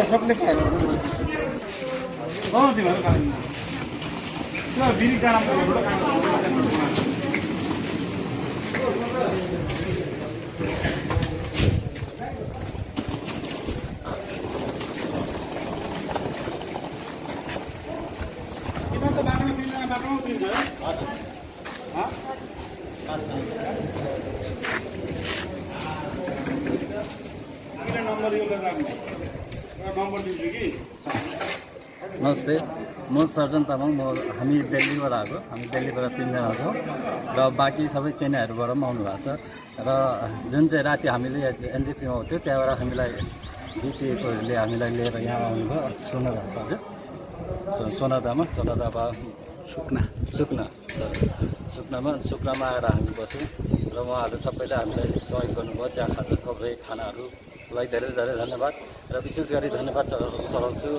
सबले खायो बिरी डाँडा नमस्ते, म सर्जन तामाङ। हामी दिल्लीबाट आएको। हामी दिल्लीबाट 3 जना छौँ र बाँकी सबै चेन्नईहरूबाट पनि आउनु भएको छ। र जुन चाहिँ राति हामीले एनजेपीमा आउँथ्यो त्यहाँबाट हामीलाई जिटिएकोहरूले हामीलाई लिएर यहाँ आउनुभयो। सोनादामा सुकनामा आएर हामी बस्यौँ र उहाँहरू सबैले हामीलाई सहयोग गर्नुभयो। चिया सबै खानाहरूलाई धेरै धेरै धन्यवाद। र विशेष गरी धन्यवाद चलाउँछु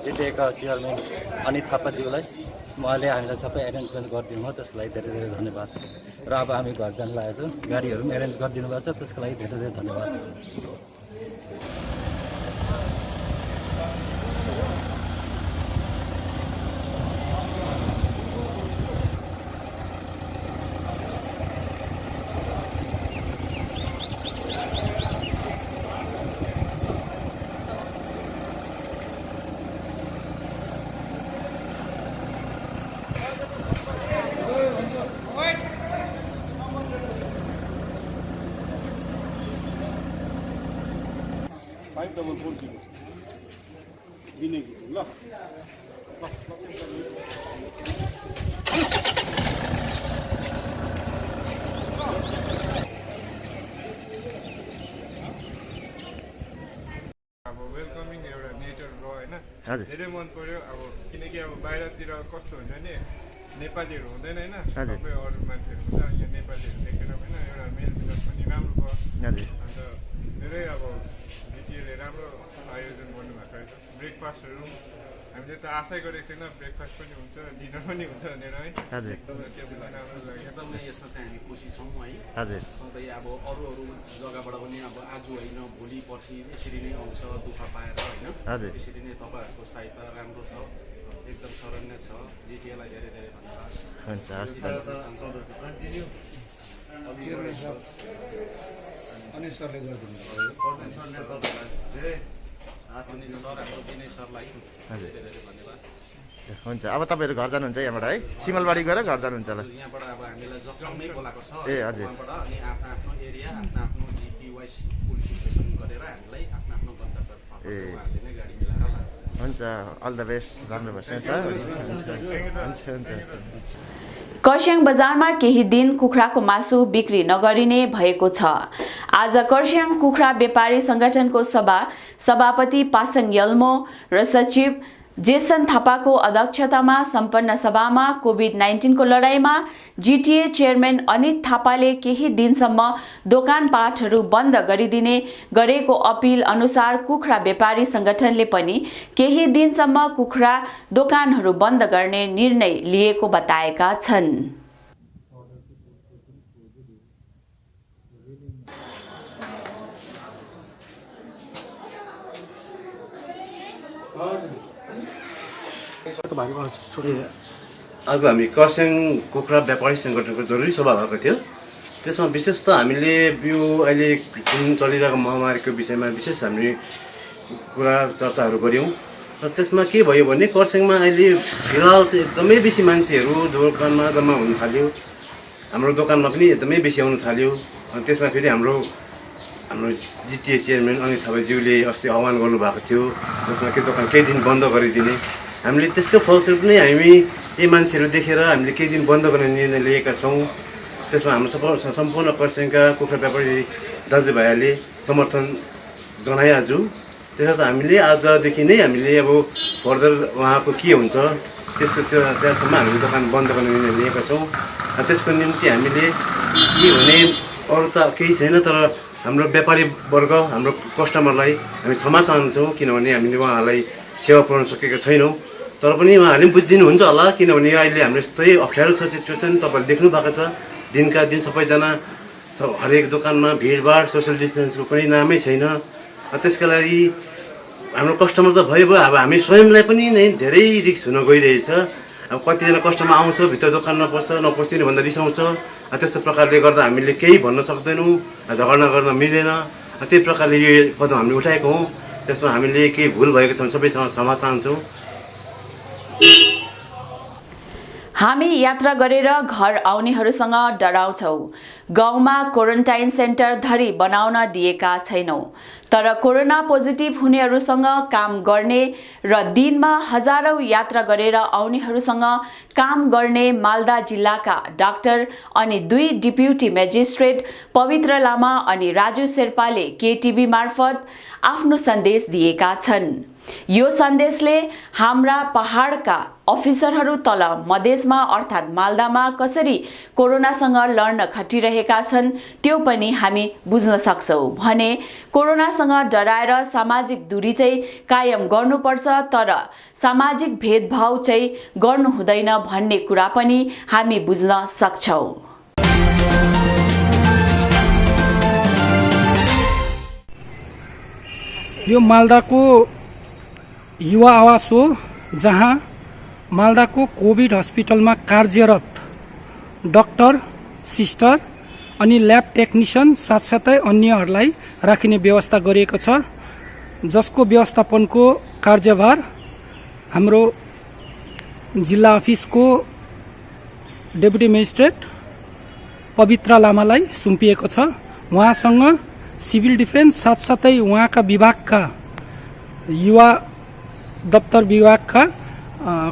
जिटिएका चेयरम्यान अनित थापाज्यूलाई। उहाँले हामीलाई सबै एरेन्जमेन्ट गरिदिनु भयो, त्यसको लागि धेरै धेरै धन्यवाद। र अब हामी घर जान लागेको छौँ। गाडीहरू पनि एरेन्ज गरिदिनु भएको छ, त्यसको लागि धेरै धेरै धन्यवाद। वेलकमिङ एउटा नेचर भयो होइन, धेरै मन पर्यो। अब किनकि अब बाहिरतिर कस्तो हुन्छ नि नेपालीहरू हुँदैन होइन, हजुर। सबै अरू मान्छेहरू हुन्छ, यहाँ नेपालीहरू देखेर होइन एउटा मेलमिलाप पनि राम्रो भयो। हजुर। अन्त धेरै अब जिटिएले राम्रो आयोजन गर्नुभएको रहेछ। ब्रेकफास्टहरू हामीले त आशै गरेको थिएन, ब्रेकफास्ट पनि हुन्छ, डिनर पनि हुन्छ भनेर है। हजुर। त्यो पनि राम्रो लाग्यो। एकदमै यसमा चाहिँ हामी खुसी छौँ है। हजुर। सधैँ अब अरू जग्गाबाट पनि अब आज होइन भोलि पर्सि यसरी नै आउँछ दुःख पाएर होइन। हजुर। यसरी नै तपाईँहरूको सहायता राम्रो छ, एकदम सराहनीय छ। जिटिएलाई धेरै धेरै धन्यवाद। हुन्छ, हस्। अनि सरले गरिदिनु अनि सर हाम्रो विनय सरलाई धेरै धेरै धन्यवाद। हुन्छ, अब तपाईँहरू घर जानुहुन्छ यहाँबाट है? सिमलबारी गएर घर जानुहुन्छ होला? यहाँबाट अब हामीलाई जक्सनमै बोलाएको छ। ए हजुर। वहाँबाट अनि आफ्नो आफ्नो एरिया आफ्नो आफ्नो जिपिवाइस पुलिस स्टेसन गरेर हामीलाई आफ्नो आफ्नो गन्तव्य उहाँहरूले नै गाडी मिलाएर लान्छ। हुन्छ, अल द बेस्ट, राम्रो बस्नु सर। हुन्छ हुन्छ। कर्स्याङ बजारमा केही दिन कुखुराको मासु बिक्री नगरिने भएको छ। आज कर्स्याङ कुखुरा व्यापारी संगठनको सभापति पासङ यल्मो र सचिव जेसन थापाको अध्यक्षतामा सम्पन्न सभामा कोभिड-19 को लडाईँमा जिटिए चेयरम्यान अनित थापाले केही दिनसम्म दोकानपाटहरू बन्द गरिदिने गरेको अपिल अनुसार कुखुरा व्यापारी संगठनले पनि केही दिनसम्म कुखुरा दोकानहरू बन्द गर्ने निर्णय लिएको बताएका छन्। आज हामी कर्स्याङ कुखुरा व्यापारी सङ्गठनको जरुरी सभा भएको थियो। त्यसमा विशेष त हामीले यो अहिले जुन चलिरहेको महामारीको विषयमा विशेष हामीले कुरा चर्चाहरू गऱ्यौँ र त्यसमा के भयो भने कर्स्याङमा अहिले फिलहाल चाहिँ एकदमै बेसी मान्छेहरू दोकानमा जम्मा हुन थाल्यो। हाम्रो दोकानमा पनि एकदमै बेसी आउन थाल्यो। अनि त्यसमा फेरि हाम्रो जिटिए चेयरम्यान अनित थापाज्यूले अस्ति आह्वान गर्नुभएको थियो जसमा कि दोकान केही दिन बन्द गरिदिने। हामीले त्यसको फलस्वरूप नै हामी यी मान्छेहरू देखेर हामीले केही दिन बन्द गर्ने निर्णय लिएका छौँ। त्यसमा हाम्रो सम्पूर्ण कर्स्याङका कुखुरा व्यापारी दाजुभाइहरूले समर्थन जनाए आज। त्यसर्थ हामीले आजदेखि नै हामीले अब फर्दर उहाँको के हुन्छ त्यहाँसम्म हामीले दोकान बन्द गर्ने निर्णय लिएका छौँ। त्यसको निम्ति हामीले के भने अरू त केही छैन, तर हाम्रो व्यापारी वर्ग हाम्रो कस्टमरलाई हामी क्षमा चाहन्छौँ किनभने हामीले उहाँहरूलाई सेवा पुर्याउन सकेका छैनौँ। तर पनि उहाँहरूले पनि बुझिदिनुहुन्छ होला किनभने अहिले हाम्रो यस्तै अप्ठ्यारो छ सिचुएसन। तपाईँहरूले देख्नु भएको छ दिनका दिन सबैजना हरेक दोकानमा भिडभाड सोसियल डिस्टेन्सको कुनै नामै छैन। त्यसका लागि हाम्रो कस्टमर त भयो अब हामी स्वयंलाई पनि नै धेरै रिस्क हुन गइरहेछ। अब कतिजना कस्टमर आउँछ भित्र दोकानमा नपस्दिने भन्दा रिसाउँछ। त्यस्तो प्रकारले गर्दा हामीले केही भन्न सक्दैनौँ, झगडा गर्न मिलेन। त्यही प्रकारले यो कदम हामीले उठाएको हौँ। त्यसमा हामीले केही भुल भएको छ भने सबै क्षमा चाहन्छौँ। हामी यात्रा गरेर घर आउनेहरूसँग डराउँछौँ। गाउँमा क्वारेन्टाइन सेन्टर धरी बनाउन दिएका छैनौँ, तर कोरोना पोजिटिभ हुनेहरूसँग काम गर्ने र दिनमा हजारौं यात्रा गरेर आउनेहरूसँग काम गर्ने मालदा जिल्लाका डाक्टर अनि 2 डिप्युटी मेजिस्ट्रेट पवित्र लामा अनि राजु शेर्पाले केटिभी मार्फत आफ्नो सन्देश दिएका छन्। यो सन्देशले हाम्रा पहाडका अफिसरहरू तल मधेसमा अर्थात् मालदामा कसरी कोरोनासँग लड्न खटिरहेका छन् त्यो पनि हामी बुझ्न सक्छौँ भने कोरोनासँग डराएर सामाजिक दूरी चाहिँ कायम गर्नुपर्छ तर सामाजिक भेदभाव चाहिँ गर्नु हुँदैन भन्ने कुरा पनि हामी बुझ्न सक्छौँ। यो मालदाको युवा आवास हो जहाँ मालदाको कोभिड हस्पिटलमा कार्यरत डाक्टर, सिस्टर अनि ल्याब टेक्निशियन साथसाथै अन्यहरूलाई राखिने व्यवस्था गरिएको छ, जसको व्यवस्थापनको कार्यभार हाम्रो जिल्ला अफिसको डेपुटी मेजिस्ट्रेट पवित्र लामालाई सुम्पिएको छ। उहाँसँग सिभिल डिफेन्स साथसाथै उहाँका विभागका युवा दप्तर विभागका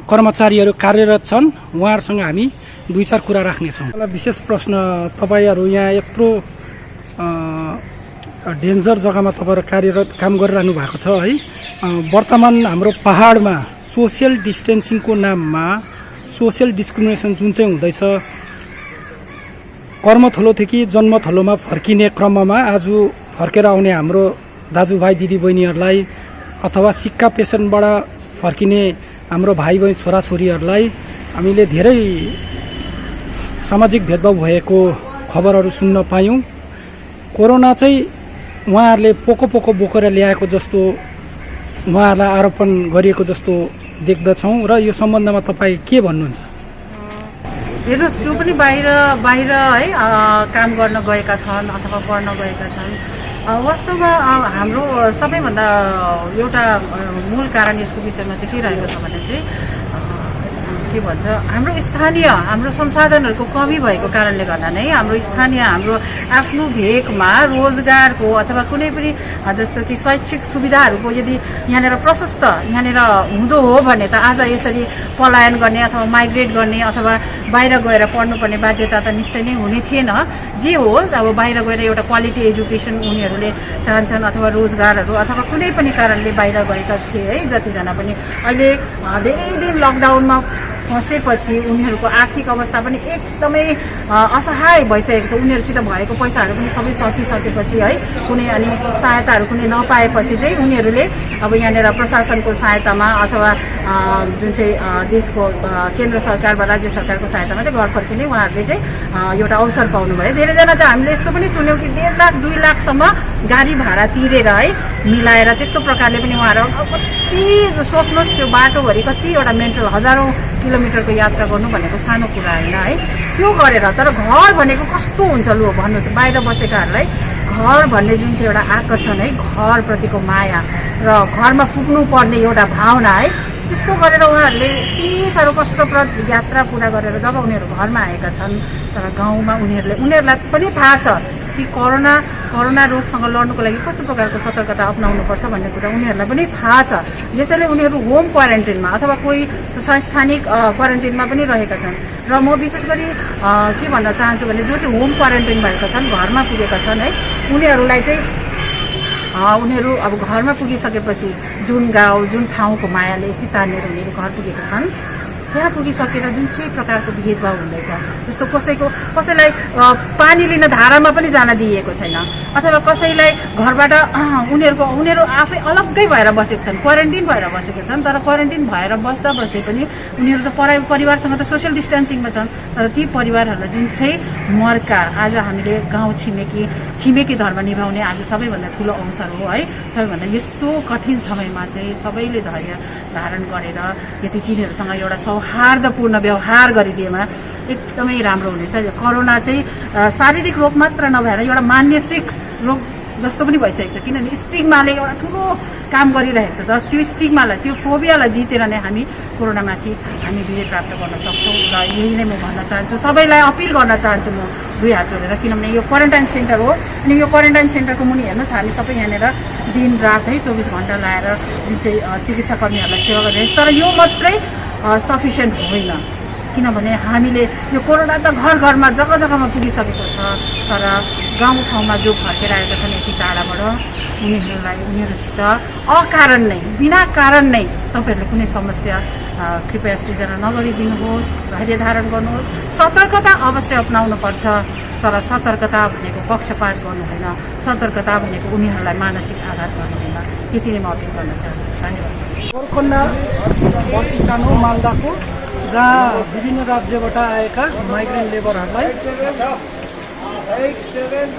कर्मचारीहरू कार्यरत छन्। उहाँहरूसँग हामी 2-4 कुरा राख्नेछौँ। विशेष प्रश्न, तपाईहरू यहाँ यत्रो डेन्जर जग्गामा तपाईहरू कार्यरत काम गरिरहनु भएको छ है। वर्तमान हाम्रो पहाडमा सोसियल डिस्टेन्सिङको नाममा सोसियल डिस्क्रिमिनेसन जुन चाहिँ हुँदैछ, कर्मथलोदेखि जन्मथलोमा फर्किने क्रममा आज फर्केर आउने हाम्रो दाजुभाइ दिदीबहिनीहरूलाई अथवा सिक्का पेसनबाट फर्किने हाम्रो भाइ बहिनी छोराछोरीहरूलाई हामीले धेरै सामाजिक भेदभाव भएको खबरहरू सुन्न पायौँ। कोरोना चाहिँ उहाँहरूले पोको बोकेर ल्याएको जस्तो उहाँहरूलाई आरोपण गरिएको जस्तो देख्दछौँ र यो सम्बन्धमा तपाईँ के भन्नुहुन्छ? हेर्नुहोस्, जो पनि बाहिर है काम गर्न गएका छन् अथवा पढ्न गएका छन्, वास्तवमा हाम्रो सबैभन्दा एउटा मूल कारण यसको विषयमा चाहिँ के रहेको छ भने चाहिँ के भन्छ, हाम्रो स्थानीय हाम्रो संसाधनहरूको कमी भएको कारणले गर्दा नै हाम्रो स्थानीय हाम्रो आफ्नो भेकमा रोजगारको अथवा कुनै पनि जस्तो कि शैक्षिक सुविधाहरूको यदि यहाँनिर प्रशस्त यहाँनिर हुँदो हो भने त आज यसरी पलायन गर्ने अथवा माइग्रेट गर्ने अथवा बाहिर गएर पढ्नुपर्ने बाध्यता त निश्चय नै हुने थिएन। जे होस्, अब बाहिर गएर एउटा क्वालिटी एजुकेसन उनीहरूले चाहन्छन् अथवा रोजगारहरू अथवा कुनै पनि कारणले बाहिर गएका थिए है जतिजना पनि। अहिले धेरै दिन लकडाउनमा फँसेपछि उनीहरूको आर्थिक अवस्था पनि एकदमै असहाय भइसकेको छ। उनीहरूसित भएको पैसाहरू पनि सबै सकिसकेपछि है कुनै अनि सहायताहरू कुनै नपाएपछि चाहिँ उनीहरूले अब यहाँनिर प्रशासनको सहायतामा अथवा जुन चाहिँ देशको केन्द्र सरकार वा राज्य सरकारको सहायतामा चाहिँ घर फर्किने उहाँहरूले चाहिँ एउटा अवसर पाउनुभयो। धेरैजना त हामीले यस्तो पनि सुन्यौँ कि 1.5 लाख 2 लाखसम्म गाडी भाडा तिरेर है मिलाएर त्यस्तो प्रकारले पनि उहाँहरू कति सोच्नुहोस्, त्यो बाटोभरि कतिवटा मेन्टल हजारौँ किलोमिटरको यात्रा गर्नु भनेको सानो कुरा होइन है। त्यो गरेर तर घर भनेको कस्तो हुन्छ लु भन्नुहोस्, बाहिर बसेकाहरूलाई घर भन्ने जुन चाहिँ एउटा आकर्षण है, घरप्रतिको माया र घरमा पुग्नु पर्ने एउटा भावना है, त्यस्तो गरेर उहाँहरूले यति साह्रो कष्टप्रद यात्रा पुरा गरेर जब उनीहरू घरमा आएका छन्, तर गाउँमा उनीहरूलाई पनि थाहा छ कि कोरोना रोगसँग लड्नुको लागि कस्तो प्रकारको सतर्कता अप्नाउनुपर्छ भन्ने कुरा उनीहरूलाई पनि थाहा छ। यसैले उनीहरू होम क्वारेन्टिनमा अथवा कोही संस्थानिक क्वारेन्टिनमा पनि रहेका छन्। र म विशेष गरी के भन्न चाहन्छु भने जो चाहिँ होम क्वारेन्टिन भएका छन्, घरमा पुगेका छन् है, उनीहरूलाई चाहिँ उनीहरू अब घरमा पुगिसकेपछि जुन गाउँ जुन ठाउँको मायाले यति तानेर उनीहरू घर पुगेका छन्, त्यहाँ पुगिसकेर जुन चाहिँ प्रकारको भेदभाव हुँदैछ, जस्तो कसैलाई पानी लिन धारामा पनि जान दिइएको छैन अथवा कसैलाई घरबाट उनीहरू आफै अलग्गै भएर बसेका छन्, क्वारेन्टिन भएर बसेका छन्। तर क्वारेन्टिन भएर बस्दा पनि उनीहरू त परिवारसँग त सोसियल डिस्टेन्सिङमा छन्। तर ती परिवारहरूलाई जुन चाहिँ मर्का आज हामीले गाउँ छिमेकी धर्म निभाउने आज सबैभन्दा ठुलो अवसर हो है। सबैभन्दा यस्तो कठिन समयमा चाहिँ सबैले धैर्य धारण गरेर यदि तिनीहरूसँग एउटा सौहार्दपूर्ण व्यवहार गरिदिएमा एकदमै राम्रो हुनेछ। कोरोना चाहिँ शारीरिक रोग मात्र नभएर एउटा मानसिक रोग जस्तो पनि भइसकेको छ, किनभने स्टिग्माले एउटा ठुलो काम गरिरहेको छ। तर त्यो स्टिग्मालाई त्यो फोबियालाई जितेर नै हामी कोरोनामाथि हामी विजय प्राप्त गर्न सक्छौँ। र यही नै म भन्न चाहन्छु, सबैलाई अपिल गर्न चाहन्छु म 2 हात जोडेर, किनभने यो क्वारेन्टाइन सेन्टर हो अनि यो क्वारेन्टाइन सेन्टरको मुनि हेर्नुहोस्, हामी सबै यहाँनिर दिन रात है 24 घन्टा लाएर जुन चाहिँ चिकित्सा कर्मीहरूलाई सेवा गरिरहेको छ। तर यो मात्रै सफिसियन्ट होइन, किनभने हामीले यो कोरोना त घरमा जग्गामा पुगिसकेको छ। तर गाउँठाउँमा जो फर्केर आएका छन् यति टाढाबाट, उनीहरूसित अकारण नै बिना कारण नै तपाईँहरूले कुनै समस्या कृपया सृजना नगरिदिनुहोस्, धैर्य धारण गर्नुहोस्। सतर्कता अवश्य अपनाउनुपर्छ, तर सतर्कता भनेको पक्षपात गर्नु होइन, सतर्कता भनेको उनीहरूलाई मानसिक आघात गर्नु होइन। यति नै म अपिल गर्न चाहन्छु। धन्यवाद। गोरखन्डा बस स्ट्यान्ड हो मालदाको, जहाँ विभिन्न राज्यबाट आएका माइग्रेन्ट लेबरहरूलाई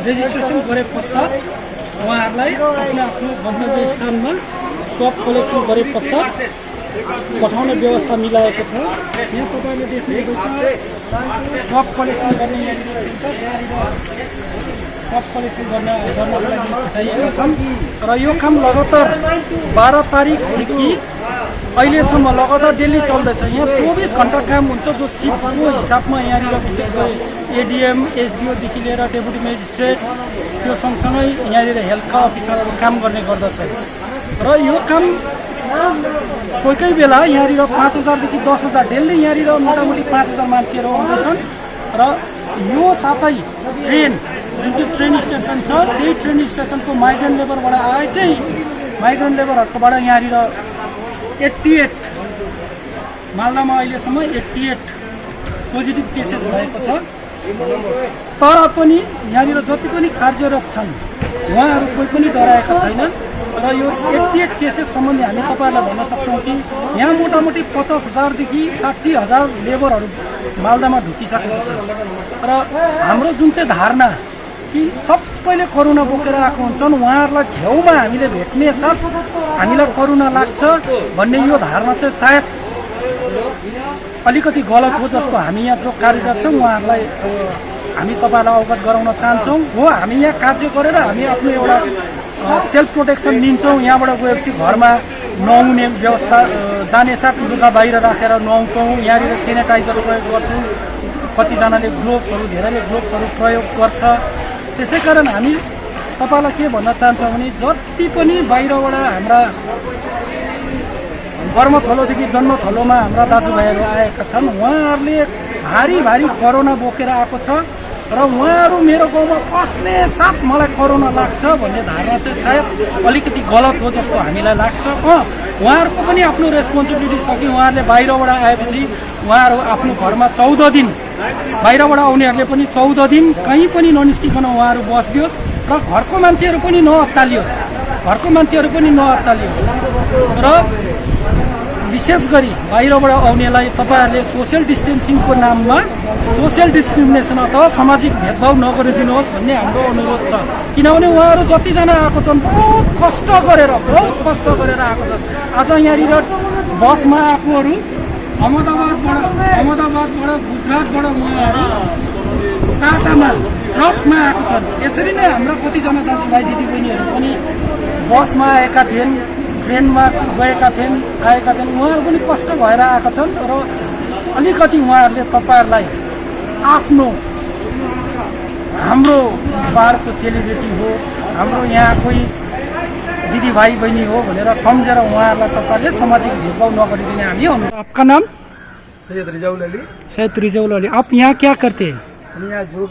रेजिस्ट्रेसन गरे पश्चात उहाँहरूलाई आफ्नो गन्तव्य स्थानमा स्वप कलेक्सन गरे पश्चात पठाउने व्यवस्था मिलाएको छ। यहाँ तपाईँले देख्नुभएको छ स्वप कलेक्सन गर्ने स्वप कलेक्सन गर्नको लागि पठाइएका छन्। र यो काम लगातार 12 तारिकदेखि अहिलेसम्म लगातार डेली चल्दैछ। यहाँ 24 घन्टा काम हुन्छ, जो सिफ्टको हिसाबमा यहाँनिर विशेष गरी एडिएम एसडिओदेखि लिएर डेपुटी मेजिस्ट्रेट त्यो सँगसँगै यहाँनिर हेल्थ अफिसरहरू काम गर्ने गर्दछ। र यो काम कोही बेला यहाँनिर 5000देखि 10000 डेली यहाँनिर मोटामोटी 5000 मान्छेहरू आउँदैछन्। र यो साथै ट्रेन जुन चाहिँ ट्रेन स्टेसन छ, त्यही ट्रेन स्टेसनको माइग्रेन्ट लेबरबाट आएकै माइग्रेन्ट लेबरहरूकोबाट यहाँनिर 88 मालदामा अहिलेसम्म 88 पोजिटिभ केसेस भएको छ। तर पनि यहाँनिर जति पनि कार्यरत छन् उहाँहरू कोही पनि डराएका छैनन् र यो 88 केसेस सम्बन्धी हामी तपाईँहरूलाई भन्न सक्छौँ कि यहाँ मोटामोटी 50,000 देखि 60,000 लेबरहरू मालदामा ढुकिसकेको छ। र हाम्रो जुन चाहिँ धारणा कि सबैले कोरोना बोकेर आएको हुन्छन्, उहाँहरूलाई छेउमा हामीले भेट्ने साथ हामीलाई कोरोना लाग्छ भन्ने यो धारणा चाहिँ सायद अलिकति गलत हो जस्तो हामी यहाँ जो कार्यरत छौँ उहाँहरूलाई हामी तपाईँलाई अवगत गराउन चाहन्छौँ। हो, हामी यहाँ कार्य गरेर हामी आफ्नो एउटा सेल्फ प्रोटेक्सन लिन्छौँ। यहाँबाट गएपछि घरमा नुहाउने व्यवस्था, जाने साथ लुगा बाहिर राखेर नुहाउँछौँ। यहाँनिर सेनिटाइजर प्रयोग गर्छौँ। कतिजनाले ग्लोभ्सहरू, धेरैले ग्लोभ्सहरू प्रयोग गर्छ। त्यसै कारण हामी तपाईँलाई के भन्न चाहन्छौँ भने जति पनि बाहिरबाट हाम्रा कर्मथलोदेखि जन्मथलोमा हाम्रा दाजुभाइहरू आएका छन् उहाँहरूले भारी भारी कोरोना बोकेर आएको छ र उहाँहरू मेरो गाउँमा पस्ने साथ मलाई कोरोना लाग्छ भन्ने धारणा चाहिँ सायद अलिकति गलत हो जस्तो हामीलाई लाग्छ। उहाँहरूको पनि आफ्नो रेस्पोन्सिबिलिटी छ कि उहाँहरूले बाहिरबाट आएपछि उहाँहरू आफ्नो घरमा 14 दिन, बाहिरबाट आउनेहरूले पनि 14 दिन कहीँ पनि ननिस्किकन उहाँहरू बसिदियोस् र घरको मान्छेहरू पनि नअत्तालियोस्, र विशेष गरी बाहिरबाट आउनेलाई तपाईँहरूले सोसियल डिस्टेन्सिङको नाममा सोसियल डिस्क्रिमिनेसन अथवा सामाजिक भेदभाव नगरिदिनुहोस् भन्ने हाम्रो अनुरोध छ। किनभने उहाँहरू जतिजना आएको छन् बहुत कष्ट गरेर आएको छन्। आज यहाँनिर बसमा आएकोहरू अहमदाबादबाट गुजरातबाट उहाँहरू टाटामा ट्रकमा आएको छन्। यसरी नै हाम्रा कतिजना दाजुभाइ दिदीबहिनीहरू पनि बसमा आएका थिएन्, ट्रेनमा आएका थिएन्, उहाँहरू पनि कष्ट भएर आएका छन् र अलिकति उहाँहरूले तपाईँहरूलाई आफ्नो हाम्रो बारको चेलीबेटी हो, हाम्रो यहाँ कोही दिदीभाइ बहिनी हो भनेर सम्झेर उहाँहरूलाई तपाईँहरूले सामाजिक भेदभाव नगरिदिने हामी अनुरोध। आपका नाम? सैयद रिजाउल अली। सैयद रिजाउल अली, आप यहाँ क्या करते हैं? मैं यहाँ जो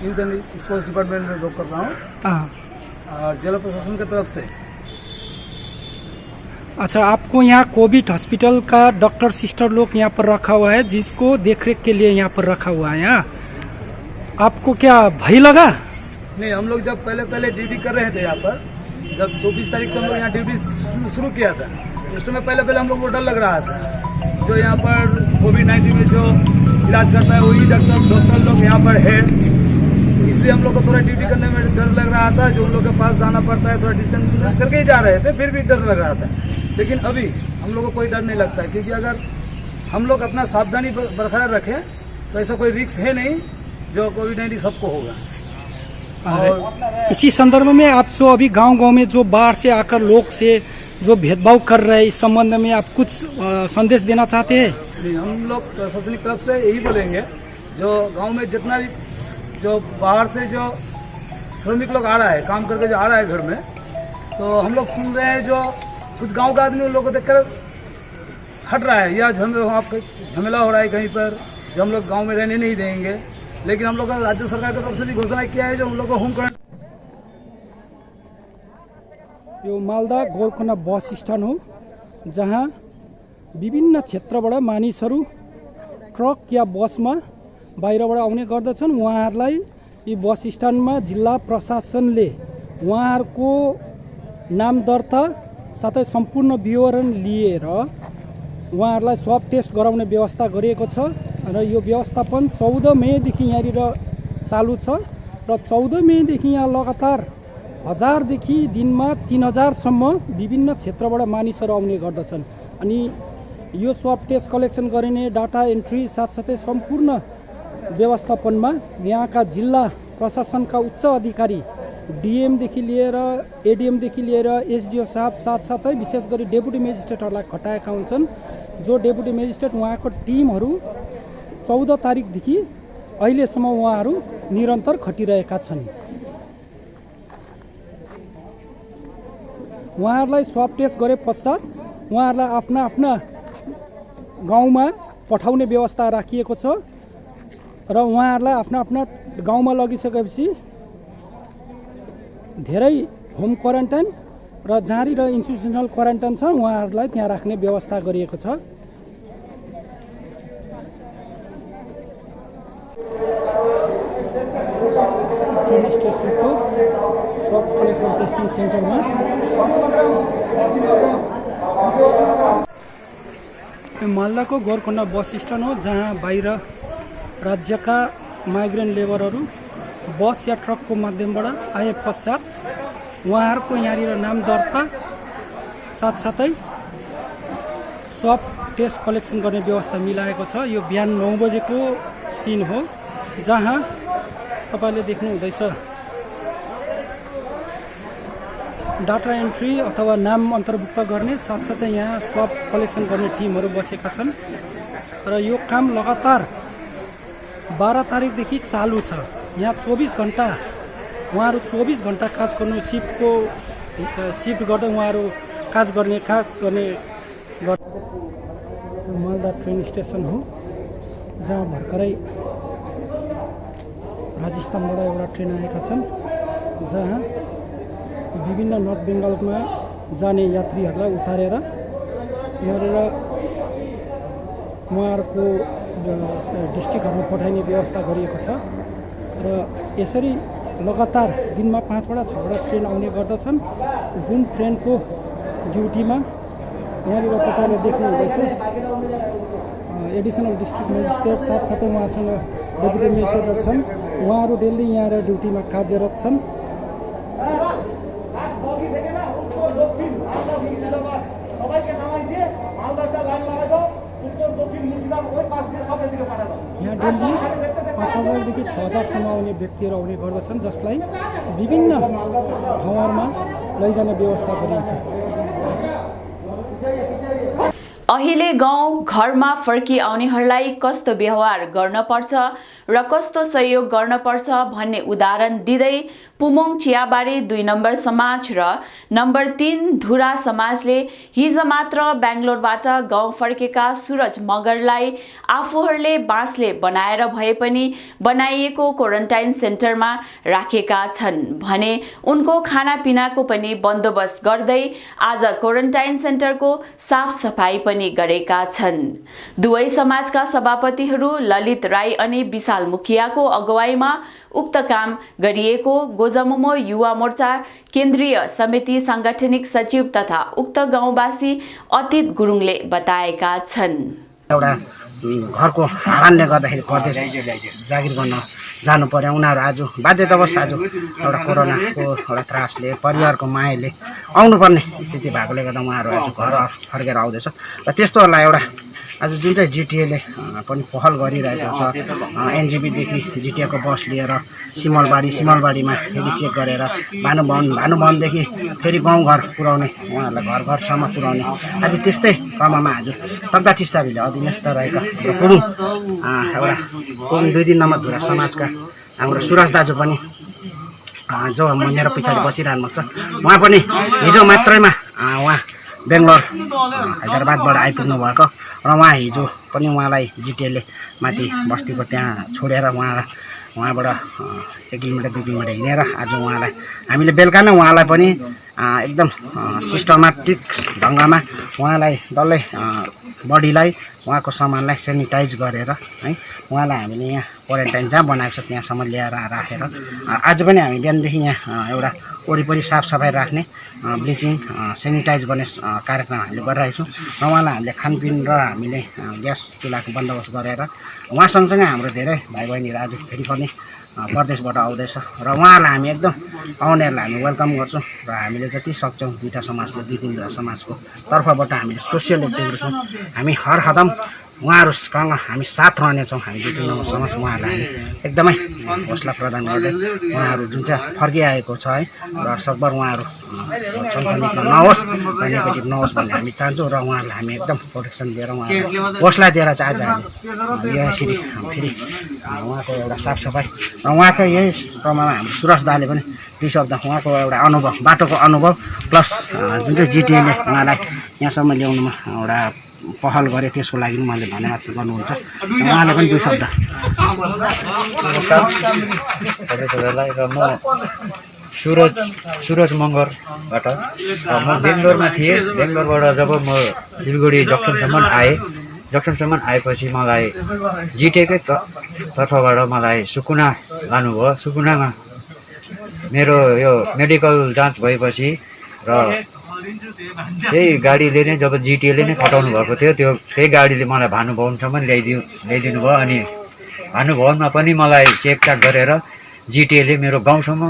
यूथ एंड स्पोर्ट्स डिपार्टमेंट में जॉब करता हूँ और जिला प्रशासन की तरफ से। अच्छा, आपको यहाँ कोविड हॉस्पिटल का डॉक्टर सिस्टर लोग यहाँ पर रखा हुआ है, जिसको देखरेख के लिए यहाँ पर रखा हुआ है। यहाँ आपको क्या भय लगा? नहीं, हम लोग जब पहले ड्यूटी कर रहे थे यहाँ पर, जब 24 तारीख से हम लोग यहाँ ड्यूटी शुरू किया था, उस समय पहले हम लोग को डर लग रहा था। जो यहाँ पर कोविड-19 में जो इलाज करता है वही डॉक्टर लोग यहाँ पर है, इसलिए हम लोग को थोड़ा ड्यूटी करने में डर लग रहा था। जो हम लोग के पास जाना पड़ता है, थोड़ा डिस्टेंस करके ही जा रहे थे, फिर भी डर लग रहा था। लेकिन अभी हम लोग को कोई डर नहीं लगता है, क्योंकि अगर हम लोग अपना सावधानी बरकरार रखें तो ऐसा कोई रिस्क है नहीं जो कोविड-19 सबको होगा। और इसी संदर्भ में आप जो अभी गांव-गांव में जो बाहर से आकर लोग से जो भेदभाव कर रहे हैं, इस संबंध में आप कुछ संदेश देना चाहते हैं? नहीं, हम लोग प्रशासनिक तरफ से यही बोलेंगे, जो गाँव में जितना भी जो बाहर से जो श्रमिक लोग आ रहा है, काम करके जो आ रहा है घर में, तो हम लोग सुन रहे हैं जो कुछ गांव का आदमी उन लोगों को देखकर हट रहा है या झमेला हो रहा है कहीं पर, जो हम लोग गांव में रहने नहीं देंगे। लेकिन हम लोग का राज्य सरकार की तरफ से भी घोषणा किया है जो हम लोग को होम क्वारंटाइन। यो मालदा गोरखना बस स्ट्यान्ड हो, जहाँ विभिन्न क्षेत्रबाट मानिसहरू ट्रक या बसमा बाहिरबाट आउने गर्दछन्। उहाँहरूलाई यी बस स्ट्यान्डमा जिल्ला प्रशासनले उहाँहरूको नाम दर्ता साथै सम्पूर्ण विवरण लिएर उहाँहरूलाई स्वाब टेस्ट गराउने व्यवस्था गरिएको छ र यो व्यवस्थापन 14 मेदेखि यहाँनिर चालु छ र 14 मेदेखि यहाँ लगातार 1000 देखि दिनमा 3000 सम्म विभिन्न क्षेत्रबाट मानिसहरू आउने गर्दछन्। अनि यो स्वाब टेस्ट कलेक्सन गरिने डाटा एन्ट्री साथसाथै सम्पूर्ण व्यवस्थापनमा यहाँका जिल्ला प्रशासनका उच्च अधिकारी डिएमदेखि लिएर एडिएमदेखि लिएर एसडिओ साहब साथसाथै विशेष गरी डेपुटी मेजिस्ट्रेटहरूलाई खटाएका हुन्छन्। जो डेपुटी मेजिस्ट्रेट उहाँको टिमहरू 14 तारिकदेखि अहिलेसम्म उहाँहरू निरन्तर खटिरहेका छन्। उहाँहरूलाई स्वाब टेस्ट गरे पश्चात उहाँहरूलाई आफ्ना आफ्ना गाउँमा पठाउने व्यवस्था राखिएको छ र उहाँहरूलाई आफ्ना आफ्ना गाउँमा लगिसकेपछि धेरै होम क्वारेन्टाइन र जहाँनिर इन्स्टिट्युसनल क्वारेन्टाइन छ उहाँहरूलाई त्यहाँ राख्ने व्यवस्था गरिएको छ। ट्रेन स्टेसनको स्वप कलेक्सन टेस्टिङ सेन्टरमा यो मालदाको गोरखोन्डा बस स्ट्यान्ड हो, जहाँ बाहिर राज्यका माइग्रेन्ट लेबरहरू बस या ट्रकको माध्यमबाट आए पश्चात उहाँहरूको यहाँनिर नाम दर्ता साथसाथै स्वप टेस्ट कलेक्सन गर्ने व्यवस्था मिलाएको छ। यो बिहान 9 बजेको सिन हो, जहाँ तपाईँले देख्नुहुँदैछ डाटा एन्ट्री अथवा नाम अन्तर्भुक्त गर्ने साथसाथै यहाँ स्वप कलेक्सन गर्ने टिमहरू बसेका छन् र यो काम लगातार 12 तारिकदेखि चालु छ। यहाँ 24 घण्टा उहाँहरू 24 घण्टा काज गर्नु, सिफ्ट गर्दै उहाँहरू काज गर्ने मालदा ट्रेन स्टेसन हो, जहाँ भर्खरै राजस्थानबाट एउटा ट्रेन आएका छन्, जहाँ विभिन्न नर्थ बेङ्गलमा जाने यात्रीहरूलाई उतारेर यहाँनिर उहाँहरूको डिस्ट्रिक्टहरूमा पठाइने व्यवस्था गरिएको छ र यसरी लगातार दिनमा 5वटा 6वटा ट्रेन आउने गर्दछन्। जुन ट्रेनको ड्युटीमा यहाँनिर तपाईँले देख्नुहुँदैछ एडिसनल डिस्ट्रिक्ट मेजिस्ट्रेट साथसाथै उहाँसँग डेपुटी मेजिस्ट्रेटर छन्। उहाँहरू डेली यहाँ ड्युटीमा कार्यरत छन्। यहाँ डेली 5000देखि 6000सम्म आउने व्यक्तिहरू आउने गर्दछन्, जसलाई विभिन्न ठाउँहरूमा लैजाने व्यवस्था गरिन्छ। अहिले गाउँ घरमा फर्की आउनेहरूलाई कस्तो व्यवहार गर्न पर्छ र कस्तो सहयोग गर्न पर्छ भन्ने उदाहरण दिँदै पुमोङ चियाबारी 2 नम्बर समाज र नम्बर 3 धुरा समाजले हिजो मात्र बेंगलोरबाट गाउँ फर्केका सूरज मगरलाई आफूहरूले बाँसले बनाएर भए पनि बनाइएको क्वारेन्टाइन सेन्टरमा राखेका छन् भने उनको खानापिनाको पनि बन्दोबस्त गर्दै आज क्वारेन्टाइन सेन्टरको साफ सफाई पनि गरेका छन्। दुवै समाजका सभापतिहरू ललित राई अनि विशाल मुखियाको अगुवाईमा उक्त काम गरिएको गोजमोमो युवा मोर्चा केन्द्रीय समिति सांगठनिक सचिव तथा उक्त गाउँवासी अतीत गुरुङले बताएका छन्। एउटा घरको कारणले गर्दाखेरि परदेश जागिर गर्न जानु पर्यो। उनीहरू आज बाध्यतावश आज एउटा कोरोनाको एउटा त्रासले परिवारको मायाले आउनुपर्ने स्थिति भएकोले गर्दा उहाँहरू आज घर फर्केर आउँदैछ र त्यस्तोहरूलाई एउटा आज जुन चाहिँ जिटिएले पनि पहल गरिरहेको छ, एनजेपीदेखि जिटिएको बस लिएर सिमलबारीमा फेरि चेक गरेर भानुभवनदेखि फेरि गाउँघर पुर्याउने, उहाँहरूलाई घर घरसम्म पुर्याउने आज त्यस्तै क्रममा आज तग्दा टिस्टाभिले अधीनस्थ रहेका पुगुङ 2 नम्बर धुरा समाजका हाम्रो सुरज दाजु पनि जो मेरो पछाडि बसिरहनु भएको छ, उहाँ पनि हिजो मात्रैमा उहाँ बेङ्गलोर हैदराबादबाट आइपुग्नु भएको र उहाँ हिजो पनि उहाँलाई जिटिएले माथि बस्तीको त्यहाँ छोडेर उहाँबाट 1 किलोमिटर 2 किलोमिटर हिँडेर आज उहाँलाई हामीले बेलुका नै उहाँलाई पनि एकदम सिस्टमेटिक ढङ्गमा उहाँलाई डल्लै बडीलाई उहाँको सामानलाई सेनिटाइज गरेर है उहाँलाई हामीले यहाँ क्वारेन्टाइन जहाँ बनाएको छ त्यहाँसम्म ल्याएर राखेर आज पनि हामी बिहानदेखि यहाँ एउटा वरिपरि साफसफाइ राख्ने ब्लिचिङ सेनिटाइज गर्ने कार्यक्रम हामीले गरिरहेको छौँ र उहाँलाई हामीले खानपिन र हामीले ग्यास चुल्हाको बन्दोबस्त गरेर उहाँ सँगसँगै हाम्रो धेरै भाइ बहिनीहरू आज फेरि पनि परदेशबाट आउँदैछ र उहाँहरूलाई हामी एकदम आउनेहरूलाई हामी वेलकम गर्छौँ र हामीले जति सक्छौँ दुईवटा समाजको 2-3 समाजको तर्फबाट हामीले सोसियल एक्टिभिटी छौँ। हामी हर हदम उहाँहरूसँग हामी साथ रहनेछौँ। हामी 2-3 समाज उहाँहरूलाई हामी एकदमै हौसला प्रदान गर्दै उहाँहरू जुन चाहिँ फर्किआएको छ है र सकभर उहाँहरू सङ्क्रमित नहोस् र नेगेटिभ नहोस् भन्ने हामी चाहन्छौँ र उहाँहरूलाई हामी एकदम प्रोटेक्सन दिएर उहाँहरूलाई हौसला दिएर चाहिँ आज हामी यसरी फेरि उहाँको एउटा साफसफाइ र उहाँको यही क्रममा हाम्रो सुरज दाले पनि 2 शब्द उहाँको एउटा अनुभव बाटोको अनुभव प्लस जुन चाहिँ जिटिएले उहाँलाई यहाँसम्म ल्याउनुमा एउटा पहल गरे त्यसको लागि उहाँले धन्यवाद गर्नुहुन्छ। उहाँले पनि 2 शब्द र म सुरज मगरबाट म बेङ्गलोरमा थिएँ। बेङ्गलोरबाट जब म सिलगढी जक्सनसम्म आएपछि मलाई जिटिएकै तर्फबाट मलाई सुकुना लानुभयो। सुकुनामा मेरो यो मेडिकल जाँच भएपछि र त्यही गाडीले नै जब जिटिएले नै खटाउनु भएको थियो त्यही गाडीले मलाई भानुभवनसम्म ल्याइदिनु भयो अनि भानुभवनमा पनि मलाई चेकचाक गरेर जिटिएले मेरो गाउँसम्म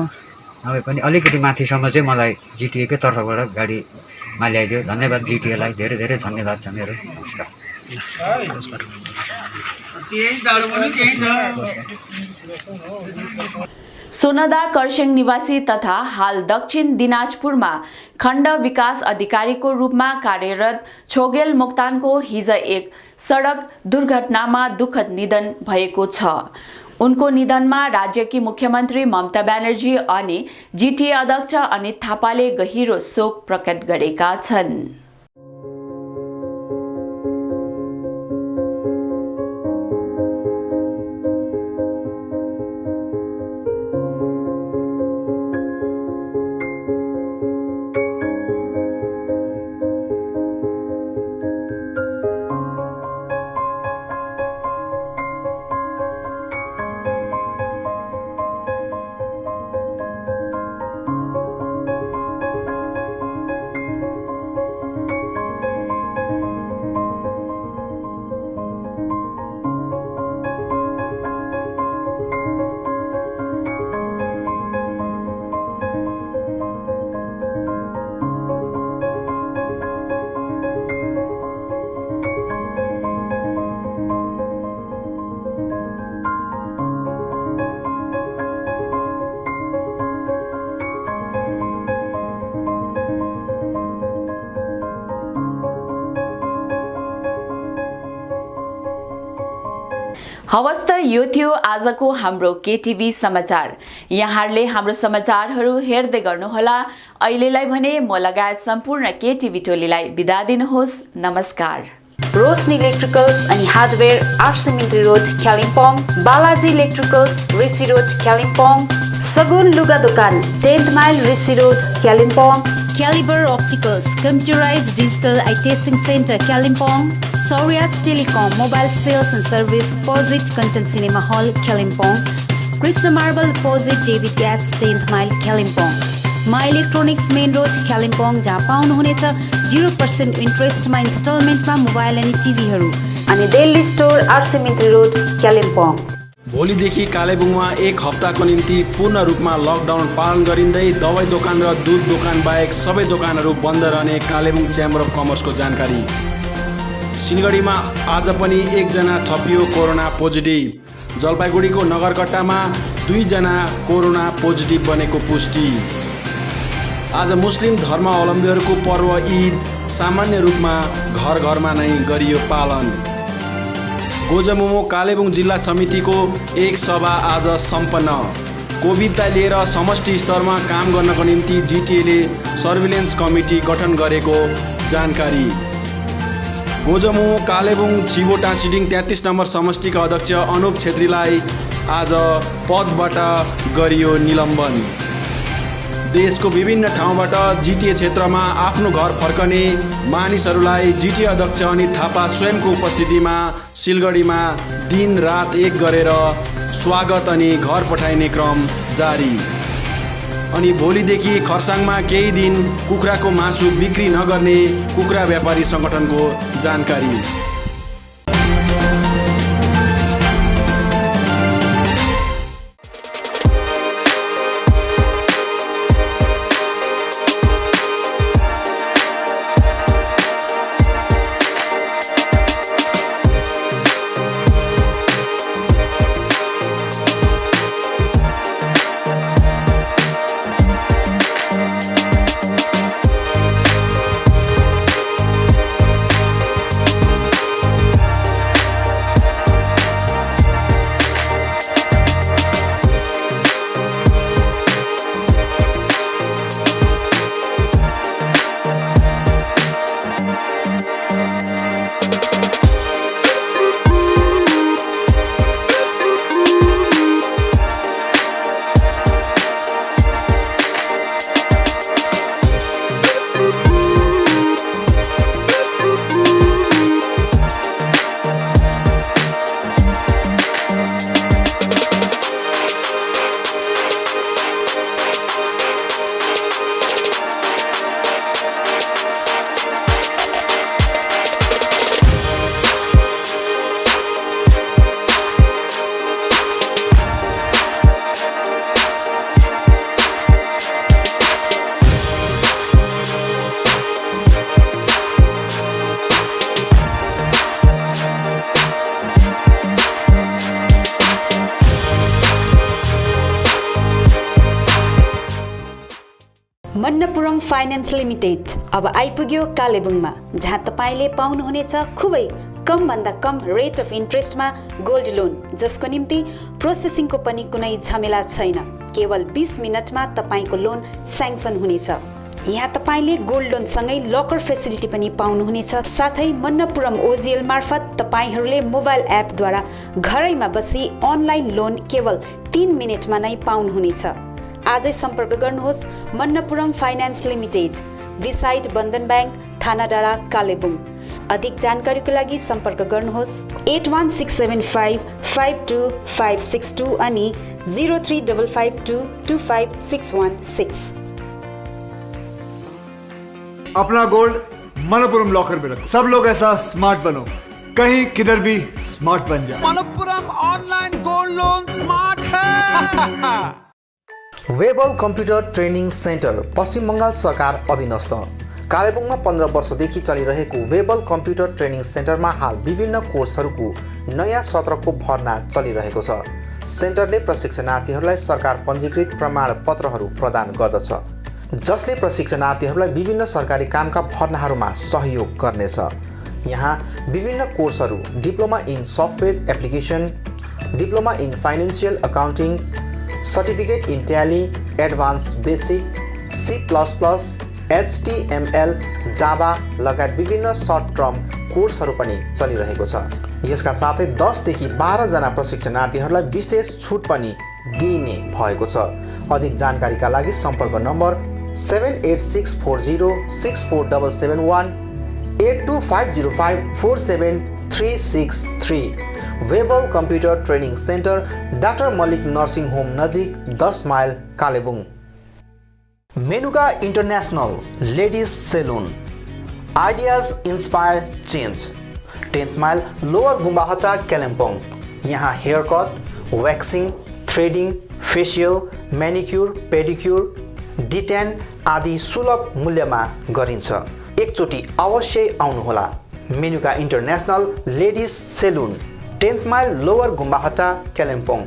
नभए पनि अलिकति माथिसम्म चाहिँ मलाई जिटिएकै तर्फबाट गाडीमा ल्याइदियो। धन्यवाद जिटिएलाई, धेरै धेरै धन्यवाद छ मेरो। सोनदा कर्सियङ निवासी तथा हाल दक्षिण दिनाजपुरमा खण्ड विकास अधिकारीको रूपमा कार्यरत छोगेल मोक्तानको हिज एक सडक दुर्घटनामा दुःखद निधन भएको छ। उनको निधनमा राज्यकी मुख्यमन्त्री ममता ब्यानर्जी अनि जिटिए अध्यक्ष अनित थापाले गहिरो शोक प्रकट गरेका छन्। हवस् त यो थियो आजको हाम्रो केटिभी समाचार। यहाँहरूले हाम्रो समाचारहरू हेर्दै गर्नुहोला। अहिलेलाई भने म लगायत सम्पूर्ण केटिभी टोलीलाई बिदा दिनुहोस्। नमस्कार। रोशनी इलेक्ट्रिकल्स अनि हार्डवेयर आर्सिमिन्ट्री road Kalimpong, Balaji electricals Rishi road Kalimpong, Sagun लुगा दोकान 10th mile Rishi road Kalimpong, Caliber Opticals, Computerized Digital Eye Testing Center, Kalimpong, Saurias Telecom, Mobile Sales and Service, Posit Kanchan Cinema Hall, Kalimpong, Krishna Marble, Posit David Gas, 10th Mile, Kalimpong, My Electronics Main Road, Kalimpong, जहाँ पाउनुहुनेछ 0% इन्ट्रेस्टमा इन्स्टलमेन्टमा mobile अनि टिभीहरू, अनि Delhi store आर्सिमिन्ट्री road, Kalimpong. भोलिदेखि कालेबुङमा एक हप्ताको निम्ति पूर्ण रूपमा लकडाउन पालन गरिँदै दवाई दोकान र दुध दोकान बाहेक सबै दोकानहरू बन्द रहने कालेबुङ च्याम्बर अफ कमर्सको जानकारी। सिलगढीमा आज पनि एकजना थपियो कोरोना पोजिटिभ। जलपाइगुडीको नगरकट्टामा 2 जना कोरोना पोजिटिभ बनेको पुष्टि। आज मुस्लिम धर्मावलम्बीहरूको पर्व ईद सामान्य रूपमा घर घरमा नै गरियो पालन। गोजमुमो कालेबुङ जिल्ला समितिको एक सभा आज सम्पन्न। कोभिडलाई लिएर समष्टि स्तरमा काम गर्नको निम्ति जिटिएले सर्भिलेन्स कमिटी गठन गरेको जानकारी। गोजमुमो कालेबुङ छिबोटा सिडिङ 33 नम्बर समष्टिका अध्यक्ष अनुप छेत्रीलाई आज पदबाट गरियो निलम्बन। देशको विभिन्न ठाउँबाट जिटिए क्षेत्रमा आफ्नो घर फर्कने मानिसहरूलाई जिटिए अध्यक्ष अनित थापा स्वयंको उपस्थितिमा सिलगढीमा दिन रात एक गरेर स्वागत अनि घर पठाइने क्रम जारी। अनि भोलिदेखि खरसाङमा केही दिन कुखुराको मासु बिक्री नगर्ने कुखुरा व्यापारी सङ्गठनको जानकारी। मन्नपुरम फाइनान्स लिमिटेड अब आइपुग्यो कालेबुङमा, जहाँ तपाईँले पाउनुहुनेछ खुबै कमभन्दा कम रेट अफ इन्ट्रेस्टमा गोल्ड लोन, जसको निम्ति प्रोसेसिङको पनि कुनै झमेला छैन। केवल 20 मिनटमा तपाईँको लोन स्याङ्सन हुनेछ। यहाँ तपाईँले गोल्ड लोनसँगै लकर फेसिलिटी पनि पाउनुहुनेछ। साथै मन्नपुरम ओजिएल मार्फत तपाईँहरूले मोबाइल एपद्वारा घरैमा बसी अनलाइन लोन केवल 3 मिनटमा नै पाउनुहुनेछ। आजै सम्पर्क गर्नुहोस् मन्नपुरम फाइनान्स लिमिटेड, बिसाइड बन्धन ब्याङ्क, थाना डाँडा, कालेबुङ। अधिक जानकारीको लागि सम्पर्क गर्नुहोस् 81675 52562 अनि 03552 25616। अपना गोल्ड मनपुरम लॉकर में रखो। सब लोग ऐसा स्मार्ट बनो, कहीं किधर भी स्मार्ट बन जाए। Manappuram online gold loan smart है। वेबल कम्प्युटर ट्रेनिङ सेन्टर पश्चिम बङ्गाल सरकार अधीनस्थ कालेबुङमा 15 वर्षदेखि चलिरहेको वेबल कम्प्युटर ट्रेनिङ सेन्टरमा हाल विभिन्न कोर्सहरूको नयाँ सत्रको भर्ना चलिरहेको छ। सेन्टरले प्रशिक्षणार्थीहरूलाई सरकार पञ्जीकृत प्रमाणपत्रहरू प्रदान गर्दछ, जसले प्रशिक्षणार्थीहरूलाई विभिन्न सरकारी कामका भर्नाहरूमा सहयोग गर्नेछ। यहाँ विभिन्न कोर्सहरू diploma in software application, diploma in financial accounting, certificate in tally, advance basic, C++, HTML, Java लगायत विभिन्न सर्ट टर्म कोर्सहरू पनि चलिरहेको छ। यसका साथै 10 देखि 12 जना प्रशिक्षणार्थीहरूलाई विशेष छुट पनि दिइने भएको छ। अधिक जानकारीका लागि सम्पर्क number 7864064771 8250547363। Webel computer training centre, doctor Mallik nursing home नजिक, 10 mile, Kalebung. Menuka international ladies salon, ideas inspire change, 10th mile, lower Gumbahatta, Kalimpong. यहाँ hair cut, waxing, threading, facial, manicure, pedicure, detan आदि सुलभ मूल्यमा गरिन्छ। एकचोटि अवश्य आउनुहोला। Menuka international ladies salon, 10th mile, lower Gumbahatta, Kalimpong.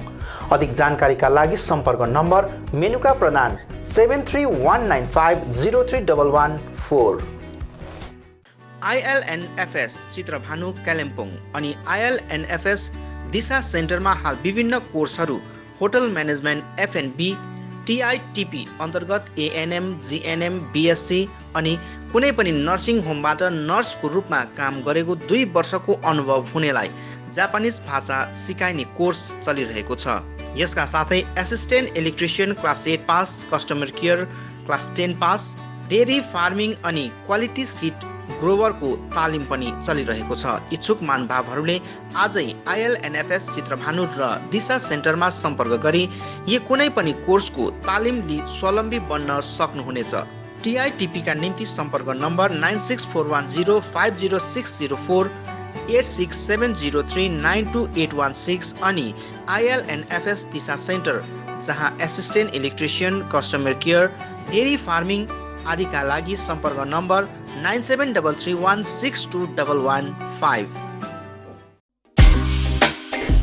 अधिक जानकारीका लागि सम्पर्क नम्बर मेनुका प्रधान 7319503114। ILNFS चित्रभानु, कालिम्पोङ अनि ILNFS दिशा सेन्टरमा हाल विभिन्न कोर्सहरू होटल म्यानेजमेन्ट, F&B, TITP अन्तर्गत ANM, GNM, BSc अनि कुनै पनि नर्सिङ होमबाट नर्सको रूपमा काम गरेको 2 वर्षको अनुभव हुनेलाई जापानिज भाषा सिकाइने कोर्स चलिरहेको छ। यसका साथै assistant electrician class 8 pass, customer care class 10 pass, dairy farming अनि क्वालिटी सिट ग्रोवरको तालिम पनि चलिरहेको छ। इच्छुक महानुभावहरूले आजै ILNFS चित्रभानु र दिशा सेन्टरमा सम्पर्क गरी यो कुनै पनि कोर्सको तालिम लिई स्वावलम्बी बन्न सक्नुहुनेछ। TITP का निम्ति सम्पर्क नम्बर 9641050604, 8670392816 अनि ILNFS दिशा सेन्टर, जहाँ assistant electrician, customer care, dairy farming आदिका लागि सम्पर्क number 9733162115।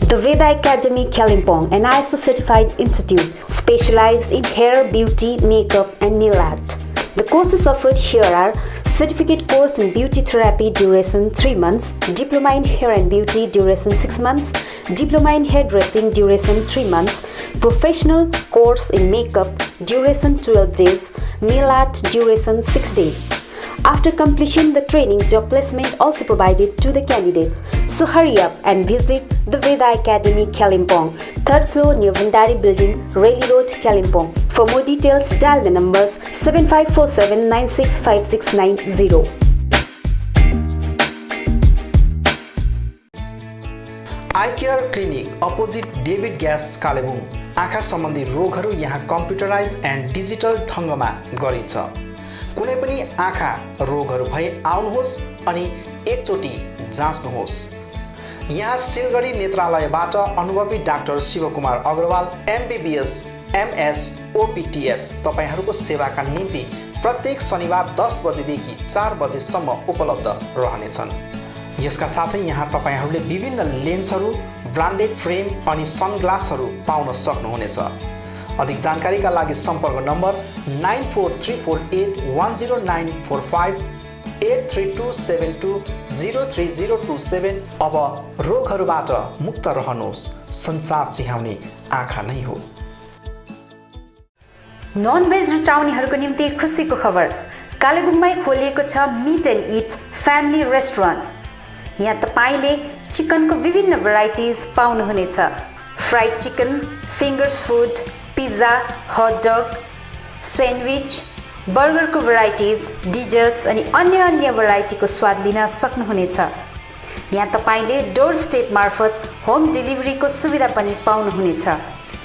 The Veda Academy, Kalimpong, an ISO certified institute specialized in hair, beauty, makeup, and nail art. The courses offered here are certificate course in beauty therapy duration 3 months, diploma in hair and beauty duration 6 months, diploma in hairdressing duration 3 months, professional course in makeup duration 12 days, nail art duration 6 days. After completion the training, job placement also provided to the candidates. So hurry up and visit the Veda Academy, Kalimpong, 3rd floor near Vandari Building, Railway Road, Kalimpong. For more details, dial the numbers 7547965690. I care clinic opposite David gas, Kalimpong. आँखा सम्बन्धी रोगहरू यहाँ computerise and digital ढङ्गमा गरिन्छ। कुनै पनि आँखा रोगहरू भए आउनुहोस् अनि एकचोटि जाँच्नुहोस्। यहाँ सिलगढी नेत्रालयबाट अनुभवी doctor Shivkumar Agrawal, MBBS, MS, OPTH तपाईहरूको सेवाका निम्ति प्रत्येक शनिबार 10 बजेदेखि 4 बजेसम्म उपलब्ध रहनेछन्। यसका साथै यहाँ तपाईहरूले विभिन्न लेन्सहरू, ब्रान्डेड फ्रेम अनि सनग्लासहरू पाउन सक्नुहुनेछ। अधिक जानकारीका लागि सम्पर्क नम्बर 9434810945 83272030027। अब रोगहरूबाट मुक्त रहनुहोस्, संसार चिहाउने आँखा नै हो। नन भेज रुचाउनेहरूको निम्ति खुसीको खबर, कालेबुङमै खोलिएको छ meet and eat family restaurant. यहाँ तपाईँले चिकनको विभिन्न भेराइटिज पाउनुहुनेछ। Fried chicken, fingers food, pizza, hot dog, sandwich, बर्गरको भेराइटिज, डिजर्ट्स अनि अन्य भेराइटीको स्वाद लिन सक्नुहुनेछ। यहाँ तपाईँले डोर स्टेप मार्फत होम डेलिभरीको सुविधा पनि पाउनुहुनेछ।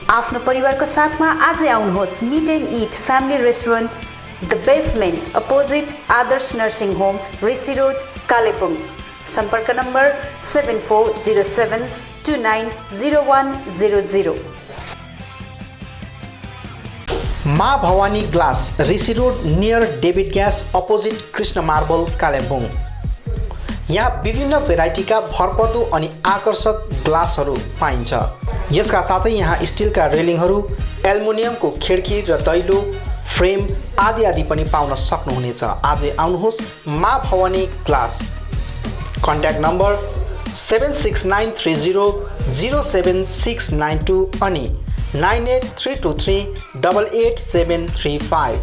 आफ्नो परिवारको साथमा आजै आउनुहोस् meet and eat family restaurant, the basement opposite Adarsh nursing home, Rishi road, Kalebung. सम्पर्क number 7407290100। Maa Bhavani glass, Rishi road near David gas opposite Krishna marble, Kalebung. यहाँ विभिन्न भेराइटीका भरपर्दो अनि आकर्षक ग्लासहरू पाइन्छ। यसका साथै यहाँ स्टिलका रेलिङहरू, एल्युमिनियमको खिड्की र दैलो फ्रेम आदि पनि पाउन सक्नुहुनेछ। आजै आउनुहोस् माँ भवानी ग्लास। कन्ट्याक्ट नम्बर 7693007692 अनि 9832388735।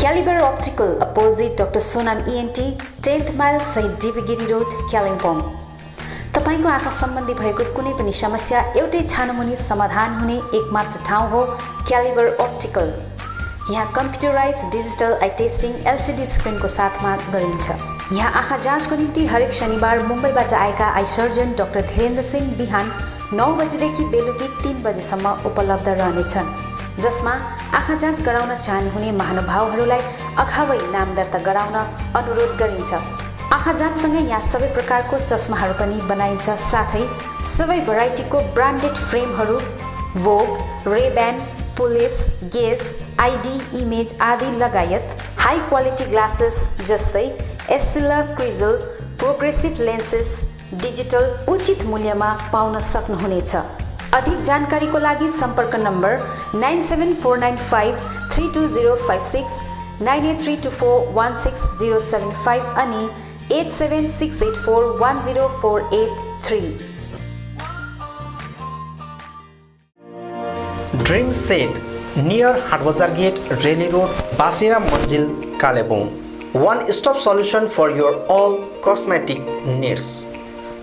Calibre optical opposite doctor Sonam ENT, 10th mile सहित डिबीगिरी रोड, कालिम्पोङ। तपाईको आँखा सम्बन्धी भएको कुनै पनि समस्या एउटै छानोमुनि समाधान हुने एकमात्र ठाउँ हो क्यालिबर अप्टिकल। यहाँ computerise digital eye testing LCD स्क्रिनको साथमा गरिन्छ। यहाँ आँखा जाँचको निम्ति हरेक शनिबार मुम्बईबाट आएका eye surgeon doctor Dhirendra Singh बिहान 9 बजेदेखि बेलुकी 3 बजेसम्म उपलब्ध रहनेछन्, जसमा आँखा जाँच गराउन चाहनुहुने महानुभावहरूलाई अगावै नाम दर्ता गराउन अनुरोध गरिन्छ। आँखा जाँचसँगै यहाँ सबै प्रकारको चस्माहरू पनि बनाइन्छ, साथै सबै भेराइटीको ब्रान्डेड फ्रेमहरू भोग, रेब्यान, पुलिस, गेस, आइडी, इमेज आदि लगायत हाई क्वालिटी ग्लासेस जस्तै एस्सिला, क्रिजल, प्रोग्रेसिभ लेन्सेस डिजिटल उचित मूल्यमा पाउन सक्नुहुनेछ। अधिक जानकारीको लागि सम्पर्क नम्बर 9749532056, 9832416075 अनि 8768410483। Dream set near हाटबजार get, Reli road, बासिरा Manjil, Kalimpong. One stop solution for your all cosmetic needs।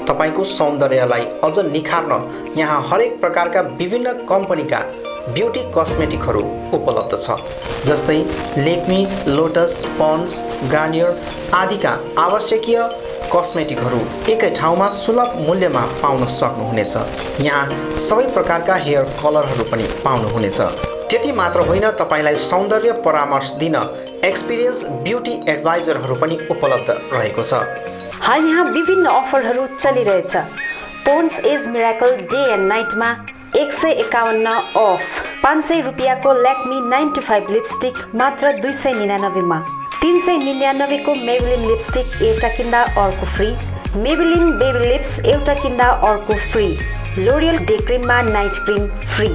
तपाईको सौन्दर्यलाई अझ निखार्न यहाँ हरेक प्रकारका विभिन्न कम्पनीका ब्युटी कस्मेटिकहरू उपलब्ध छ, जस्तै लेक्मी, लोटस, पन्ड्स, गार्नियर आदिका आवश्यकीय कस्मेटिकहरू एकै ठाउँमा सुलभ मूल्यमा पाउन सक्नुहुनेछ। यहाँ सबै प्रकारका हेयर कलरहरू पनि पाउनुहुनेछ। त्यति मात्र होइन, तपाईलाई सौन्दर्य परामर्श दिन एक्सपिरियन्स ब्युटी एडभाइजरहरू पनि उपलब्ध रहेको छ। हाल यहाँ विभिन्न अफरहरू चलिरहेछ। Pond's age miracle day and नाइटमा 151 अफ, 500 रुपियाँको ल्याक्मी 9 to 5 लिपस्टिक मात्र 299 मा, 399 को मेबेलिन लिपस्टिक एउटा किन्दा अर्को फ्री, मेबेलिन बेबी लिप्स एउटा किन्दा अर्को फ्री, लोरियल डे क्रिममा night cream free,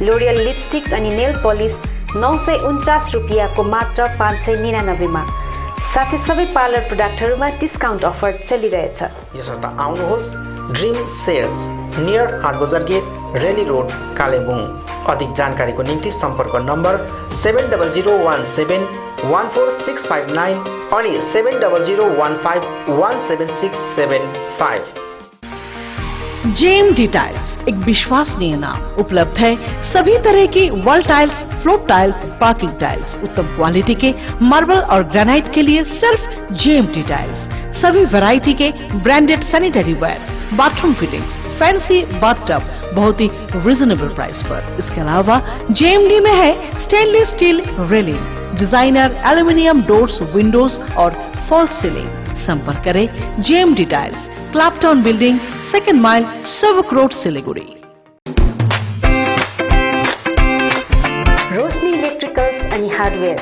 L'Oreal lipstick अनि नेल पलिस 949 रुपियाँको मात्र 599 मा, साथै सबै पार्लर प्रोडक्टहरूमा डिस्काउन्ट अफर चलिरहेछ। यसर्थ आउनुहोस् ड्रिम सेयर्स नियर हाटबजार गेट, रेली रोड, कालेबुङ। अधिक जानकारीको निम्ति सम्पर्क नम्बर 7017146659 अनि 7015176675। JMD टाइल्स एक विश्वसनीय नाम, उपलब्ध है सभी तरह की wall tiles, floor tiles, parking tiles, उत्तम क्वालिटी के मार्बल और ग्रेनाइट के लिए सिर्फ JMD टाइल्स। सभी वैरायटी के branded sanitary ware, bathroom fittings, fancy bathtub बहुत ही रिजनेबल प्राइस पर। इसके अलावा JMD में है stainless steel railing, designer aluminium doors, windows और फॉल्स सीलिंग। संपर्क करें JMD tiles, Claptown building, 2nd mile, Sevoke road, Siliguri. Roshni electricals अनि हार्डवेयर,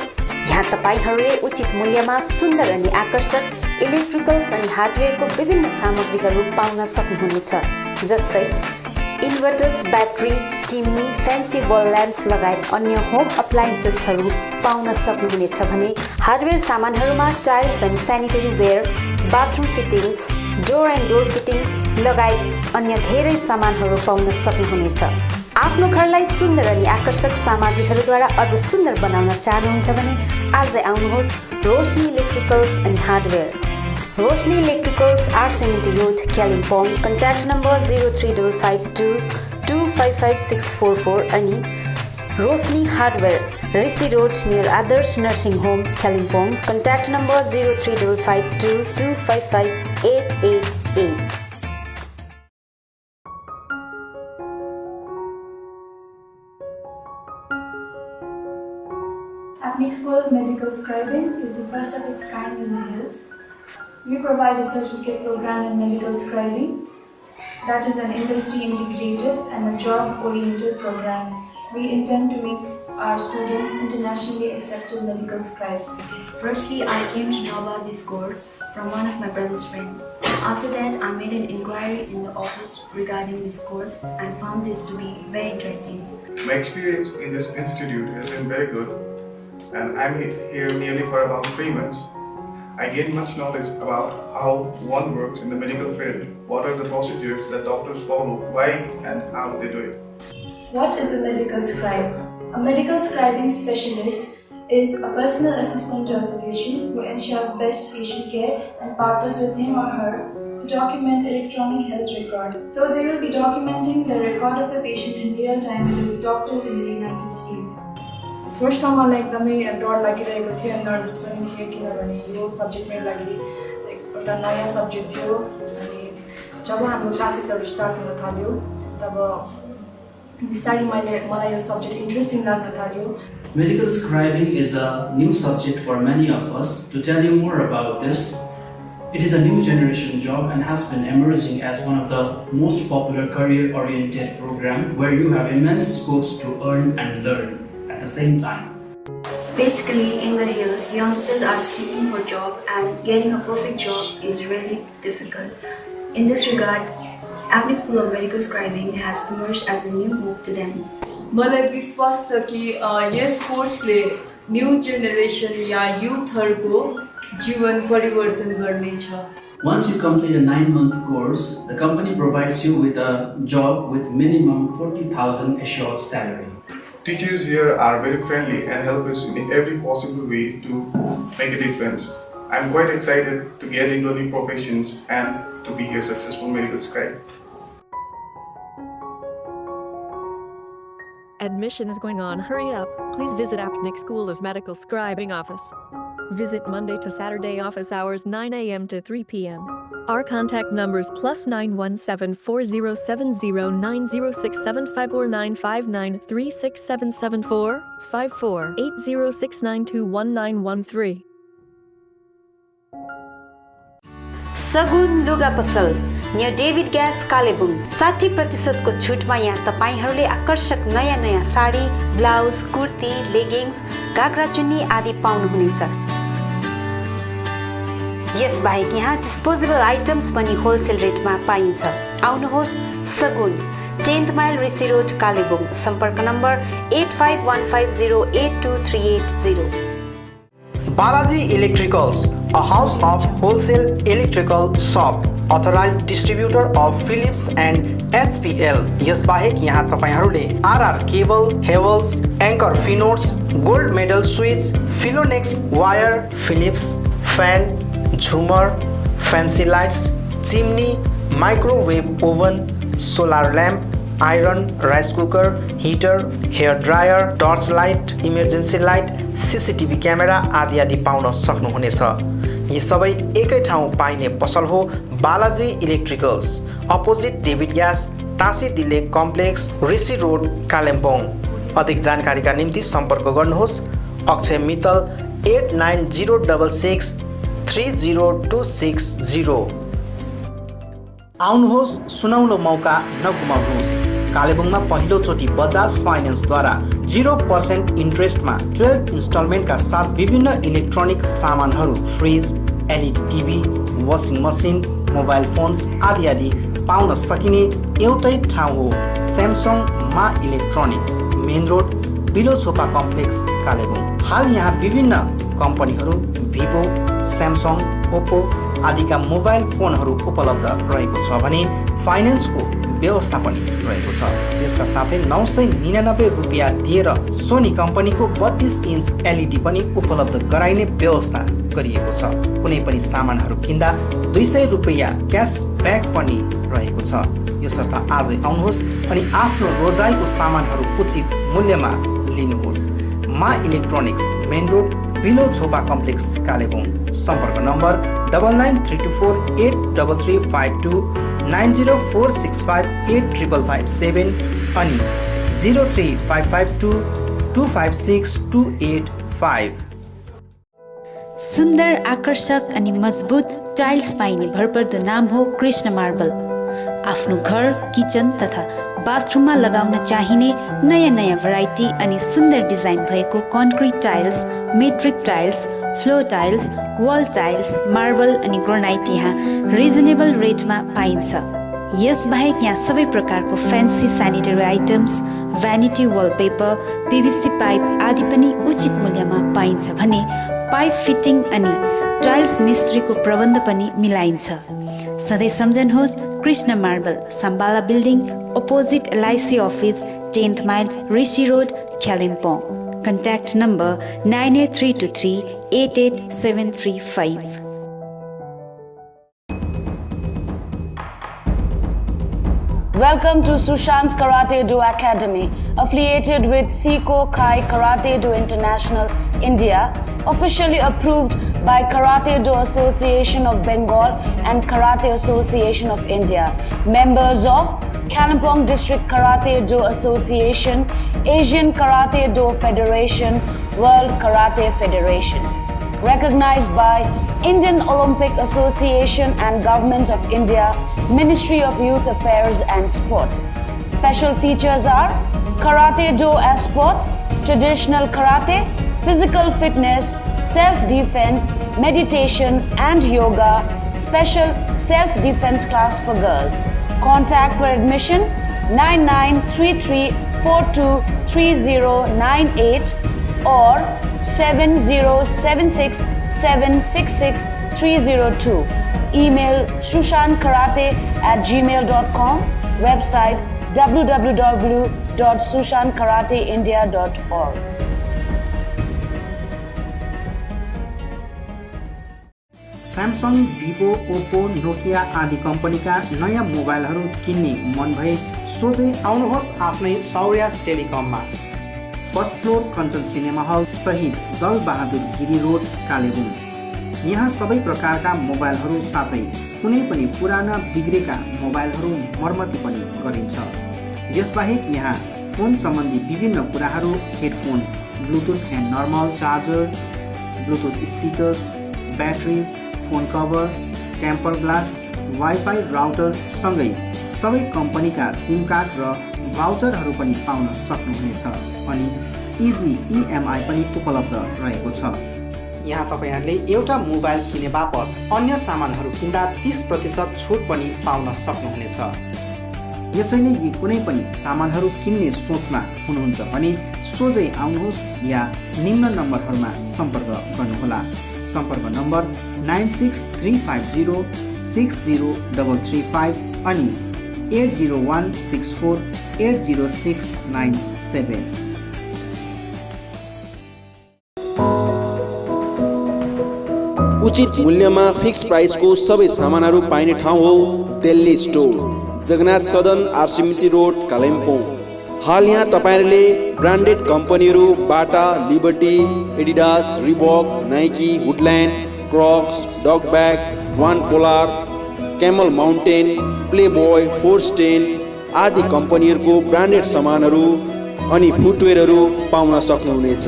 यहाँ तपाईहरूले उचित मूल्यमा सुन्दर अनि आकर्षक इलेक्ट्रिकल्स अनि हार्डवेयरको विभिन्न सामग्रीहरू पाउन सक्नुहुनेछ, जस्तै inverters, battery, chimney, fancy wall lamps लगायत अन्य होम अप्लायन्सेसहरू पाउन सक्नुहुनेछ भने हार्डवेयर सामानहरूमा tiles and sanitary ware, bathroom fittings, door and door fittings लगायत अन्य धेरै सामानहरू पाउन सक्नुहुनेछ। आफ्नो घरलाई सुन्दर अनि आकर्षक सामग्रीहरूद्वारा अझ सुन्दर बनाउन चाहनुहुन्छ भने आजै आउनुहोस् Roshni electricals and hardware. Roshni electricals, आरसिएमटी रोड, कालिम्पोङ। कन्ट्याक्ट नम्बर 03552 255644 अनि Roshni hardware, Rishi road near Adarsh nursing home, Kalimpong. Contact number 03552 255888। Apnic School of Medical Scribing is the first of its kind in the hills. We provide a certificate program in medical scribing that is an industry integrated and a job oriented program. We intend to make our students internationally accepted medical scribes. Firstly, I came to know about this course from one of my brother's friends. After that, I made an inquiry in the office regarding this course and found this to be very interesting. My experience in this institute has been very good, and I'm here nearly for about 3 months. I gained much knowledge about how one works in the medical field, what are the procedures that doctors follow, why and how they do it. What is a medical scribe? A medical scribing specialist is a personal assistant to a physician who ensures best patient care and partners with him or her to document electronic health record. So they will be documenting the record of the patient in real time with doctors in the United States. फर्स्टमा मलाई एकदमै डर लागिरहेको थियो, nervous पनि थियो, किनभने यो सब्जेक्ट मेरो लागि एउटा नयाँ सब्जेक्ट थियो। अनि जब हाम्रो क्लासेसहरू स्टार्ट हुन थाल्यो तब बिस्तारै मलाई यो सब्जेक्ट इन्ट्रेस्टिङ लाग्न थाल्यो। Medical scribing is a new subject for many of us. To tell you more about this, it is a new generation job and has been emerging as one of the most popular career-oriented programs where you have immense scopes to earn and learn at the same time. Basically, in the hills, youngsters are seeking for job and getting a perfect job is really difficult. In this regard, Apnic School of Medical Scribing has emerged as a new hope to them. मलाई विश्वास छ कि यस कोर्सले new generation या युथहरूको जीवन परिवर्तन गर्नेछ। Once you complete a 9-month course, the company provides you with a job with minimum 40,000 assured salary. Teachers here are very friendly and help us in every possible way to make a difference. I'm quite excited to get into new professions and to be a successful medical scribe. Admission is going on. Hurry up. Please visit Apnic School of Medical Scribing office. Visit Monday to Saturday office hours 9 a.m. to 3 p.m. Our contact numbers +917 4070 9067549593 36774 54 8069219113. सगुन लुगा पसल near David gas Kalimpong 60% को छुटमा यहाँ तपाईहरूले आकर्षक नयाँ नयाँ साडी, ब्लाउज, कुर्ती, लेगिङ्स, घाग्रा चुन्नी आदि पाउनुहुनेछ। यस बाहेक यहाँ डिस्पोजेबल आइटम्स पनि होलसेल रेटमा पाइन्छ। आउनुहोस् सगुन 10th mile Rishi road Kalebung. सम्पर्क number 8515082380। Balaji Electricals, a house of wholesale electrical shop, authorized distributor of Philips and HPL. यस बाहेक यहाँ तपाईहरूले RR केबल, हेवल्स, एङ्कर फिनोट्स, gold medal switch, Finolex wire, Philips, fan, झुमर, fancy lights, chimney, microwave oven, solar lamp, iron, rice cooker, heater, hair dryer, torch light, emergency light, CCTV camera आदि आदि पाउन सक्नुहुनेछ। यी सबै एकै ठाउँ पाइने पसल हो Balaji electricals, opposite David gas, Tashi दिले कम्प्लेक्स, ऋषि रोड, कालिम्पोङ। अधिक जानकारीका निम्ति सम्पर्क गर्नुहोस् अक्षय मित्तल 8906 30260। आउनुहोस् सुनौलो मौका नगुमाउनुहोस्। कालेबुङमा पहिलोचोटि बजाज फाइनेन्सद्वारा 0% इन्ट्रेस्टमा 12 इन्स्टलमेन्टका साथ विभिन्न इलेक्ट्रोनिक सामानहरू, fridge, LED TV, washing machine, mobile phones आदि आदि पाउन सकिने एउटै ठाउँ हो स्यामसङ मा electronic, main road, below Chhopa complex, Kalebung. हाल यहाँ विभिन्न कम्पनीहरू भिभो, स्यामसङ, ओप्पो आदिका मोबाइल फोनहरू उपलब्ध रहेको छ भने फाइनेन्सको व्यवस्था पनि रहेको छ। यसका साथै 999 रुपियाँ दिएर सोनी कम्पनीको 32 इन्च LED पनि उपलब्ध गराइने व्यवस्था गरिएको छ। कुनै पनि सामानहरू किन्दा 200 रुपियाँ क्यासब्याक पनि रहेको छ। यसर्थ आजै आउनुहोस् अनि आफ्नो रोजाइको सामानहरू उचित मूल्यमा लिनुहोस्। मा इलेक्ट्रोनिक्स, मेन रोड, बिलो झोपा कम्प्लेक्स, कालेबुङ। सम्पर्क नम्बर 9934833529 9046585557 अनि 03552256285। सुन्दर, आकर्षक अनि मजबुत टाइल्स पाइने भरपर्दो नाम हो कृष्ण मार्बल। आफ्नो घर, किचन तथा बाथरुममा लगाउन चाहिने नयाँ नयाँ भेराइटी अनि सुन्दर डिजाइन भएको concrete tiles, metric tiles, floor tiles, wall tiles, marble अनि ग्रेनाइट यहाँ रिजनेबल रेटमा पाइन्छ। यसबाहेक यहाँ सबै प्रकारको fancy sanitary items, vanity wallpaper, PVC pipe आदि पनि उचित मूल्यमा पाइन्छ भने पाइप फिटिङ अनि टाइल्स मिस्त्रीको प्रबन्ध पनि मिलाइन्छ। सधैँ सम्झनुहोस् Krishna marble, Sambala building, opposite LIC office, 10th mile, Rishi road, Kalimpong. Contact number 9832388735। Welcome to Sushant's Karate Do Academy, affiliated with Seiko Kai Karate Do International, India, officially approved by Karate Do Association of Bengal and Karate Association of India, members of Kalimpong District Karate Do Association, Asian Karate Do Federation, World Karate Federation. Recognized by Indian Olympic Association and Government of India, Ministry of Youth Affairs and Sports. Special features are Karate Do as sports, traditional karate, physical fitness, self-defense, meditation and yoga, special self-defense class for girls. Contact for admission 9933423098 or 7076766302. Email sushantkarate@gmail.com. Website www.sushantkarateindia.org. Samsung, Vivo, Oppo, Nokia आदि कम्पनीका नयाँ मोबाइलहरू किन्ने मन भए सोझै आउनुहोस् आफ्नै सौर्यास टेलिकममा। First floor Kanchan cinema hall सहित दल बहादुर गिरी रोड, कालेबुङ। यहाँ सबै प्रकारका मोबाइलहरू साथै कुनै पनि पुराना बिग्रेका मोबाइलहरू मर्मती पनि गरिन्छ। यसबाहेक यहाँ फोन सम्बन्धी विभिन्न कुराहरू, headphone, bluetooth and normal charger, bluetooth speakers, batteries, phone cover, temper glass, wifi router सँगै सबै कम्पनीका सिम कार्ड र भाउचरहरू पनि पाउन सक्नुहुनेछ अनि इजी EMI पनि उपलब्ध रहेको छ। यहाँ तपाईहरूले एउटा मोबाइल किने बापत अन्य सामानहरू किन्दा 30% छुट पनि पाउन सक्नुहुनेछ। यसैले यी कुनै पनि सामानहरू किन्ने सोचमा हुनुहुन्छ भने सोझै आउनुहोस् या निम्न नम्बरहरूमा सम्पर्क गर्नुहोला। सम्पर्क नम्बर 9635060335 अनि 8016480697। उचित मूल्यमा फिक्स प्राइसको सबै सामानहरू पाइने ठाउँ हो दिल्ली स्टोर, जगन्नाथ सदन, आरसीमिटी रोड, कालिम्पोङ। हाल यहाँ तपाईहरूले ब्रान्डेड कम्पनीहरू Bata, Liberty, Adidas, Reebok, Nike, Woodland, Crocs, डॉगब्याग, वान पोलार, कैमल माउन्टेन, प्लेबॉय, फोर्स्टेन आदि कम्पनीहरूको ब्रान्डेड सामानहरू अनि फुटवेयरहरू पाउन सक्नुहुनेछ।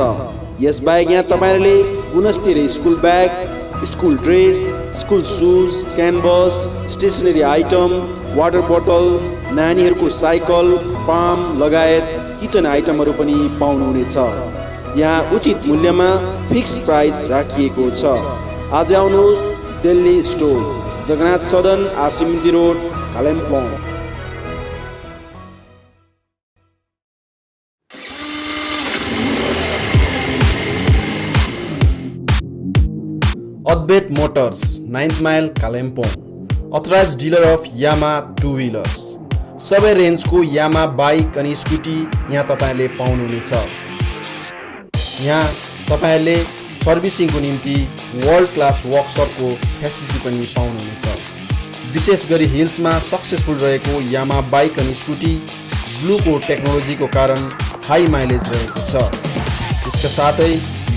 यसबाहेक यहाँ तपाईहरूले गुणस्तरीय school bag, school dress, school shoes, canvas, stationery item, water बोतल, नानीहरूको साइकल, पाम लगायत किचन आइटमहरू पनि पाउनुहुनेछ। यहाँ उचित मूल्यमा फिक्स प्राइस राखिएको छ। आज आउनुहोस् दिल्ली स्टोर, जगन्नाथ सदन, आरसीमिटी road, Kalimpong. Advait motors 9th mile Kalimpong, authorised dealer of Yamaha two wheelers. सबै रेन्जको यामा बाइक अनि स्कुटी यहाँ तपाईँले पाउनुहुनेछ। यहाँ तपाईँले सर्भिसिङको निम्ति वर्ल्ड क्लास वर्कसपको फेसिलिटी पनि पाउनुहुनेछ। विशेष गरी हिल्समा सक्सेसफुल रहेको यामा बाइक अनि स्कुटी ब्लूको टेक्नोलोजीको कारण हाई माइलेज रहेको छ। यसका साथै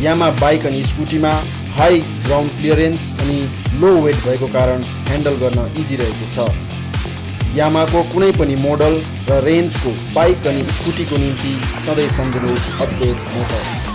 यामा बाइक अनि स्कुटीमा हाई ग्राउन्ड क्लियरेन्स अनि लो वेट भएको कारण ह्यान्डल गर्न इजी रहेको छ। यामाको कुनै पनि मोडल र रेन्जको बाइक अनि स्कुटीको निम्ति सधैँ सम्झनुहोस् अद्वैत मोटर्स।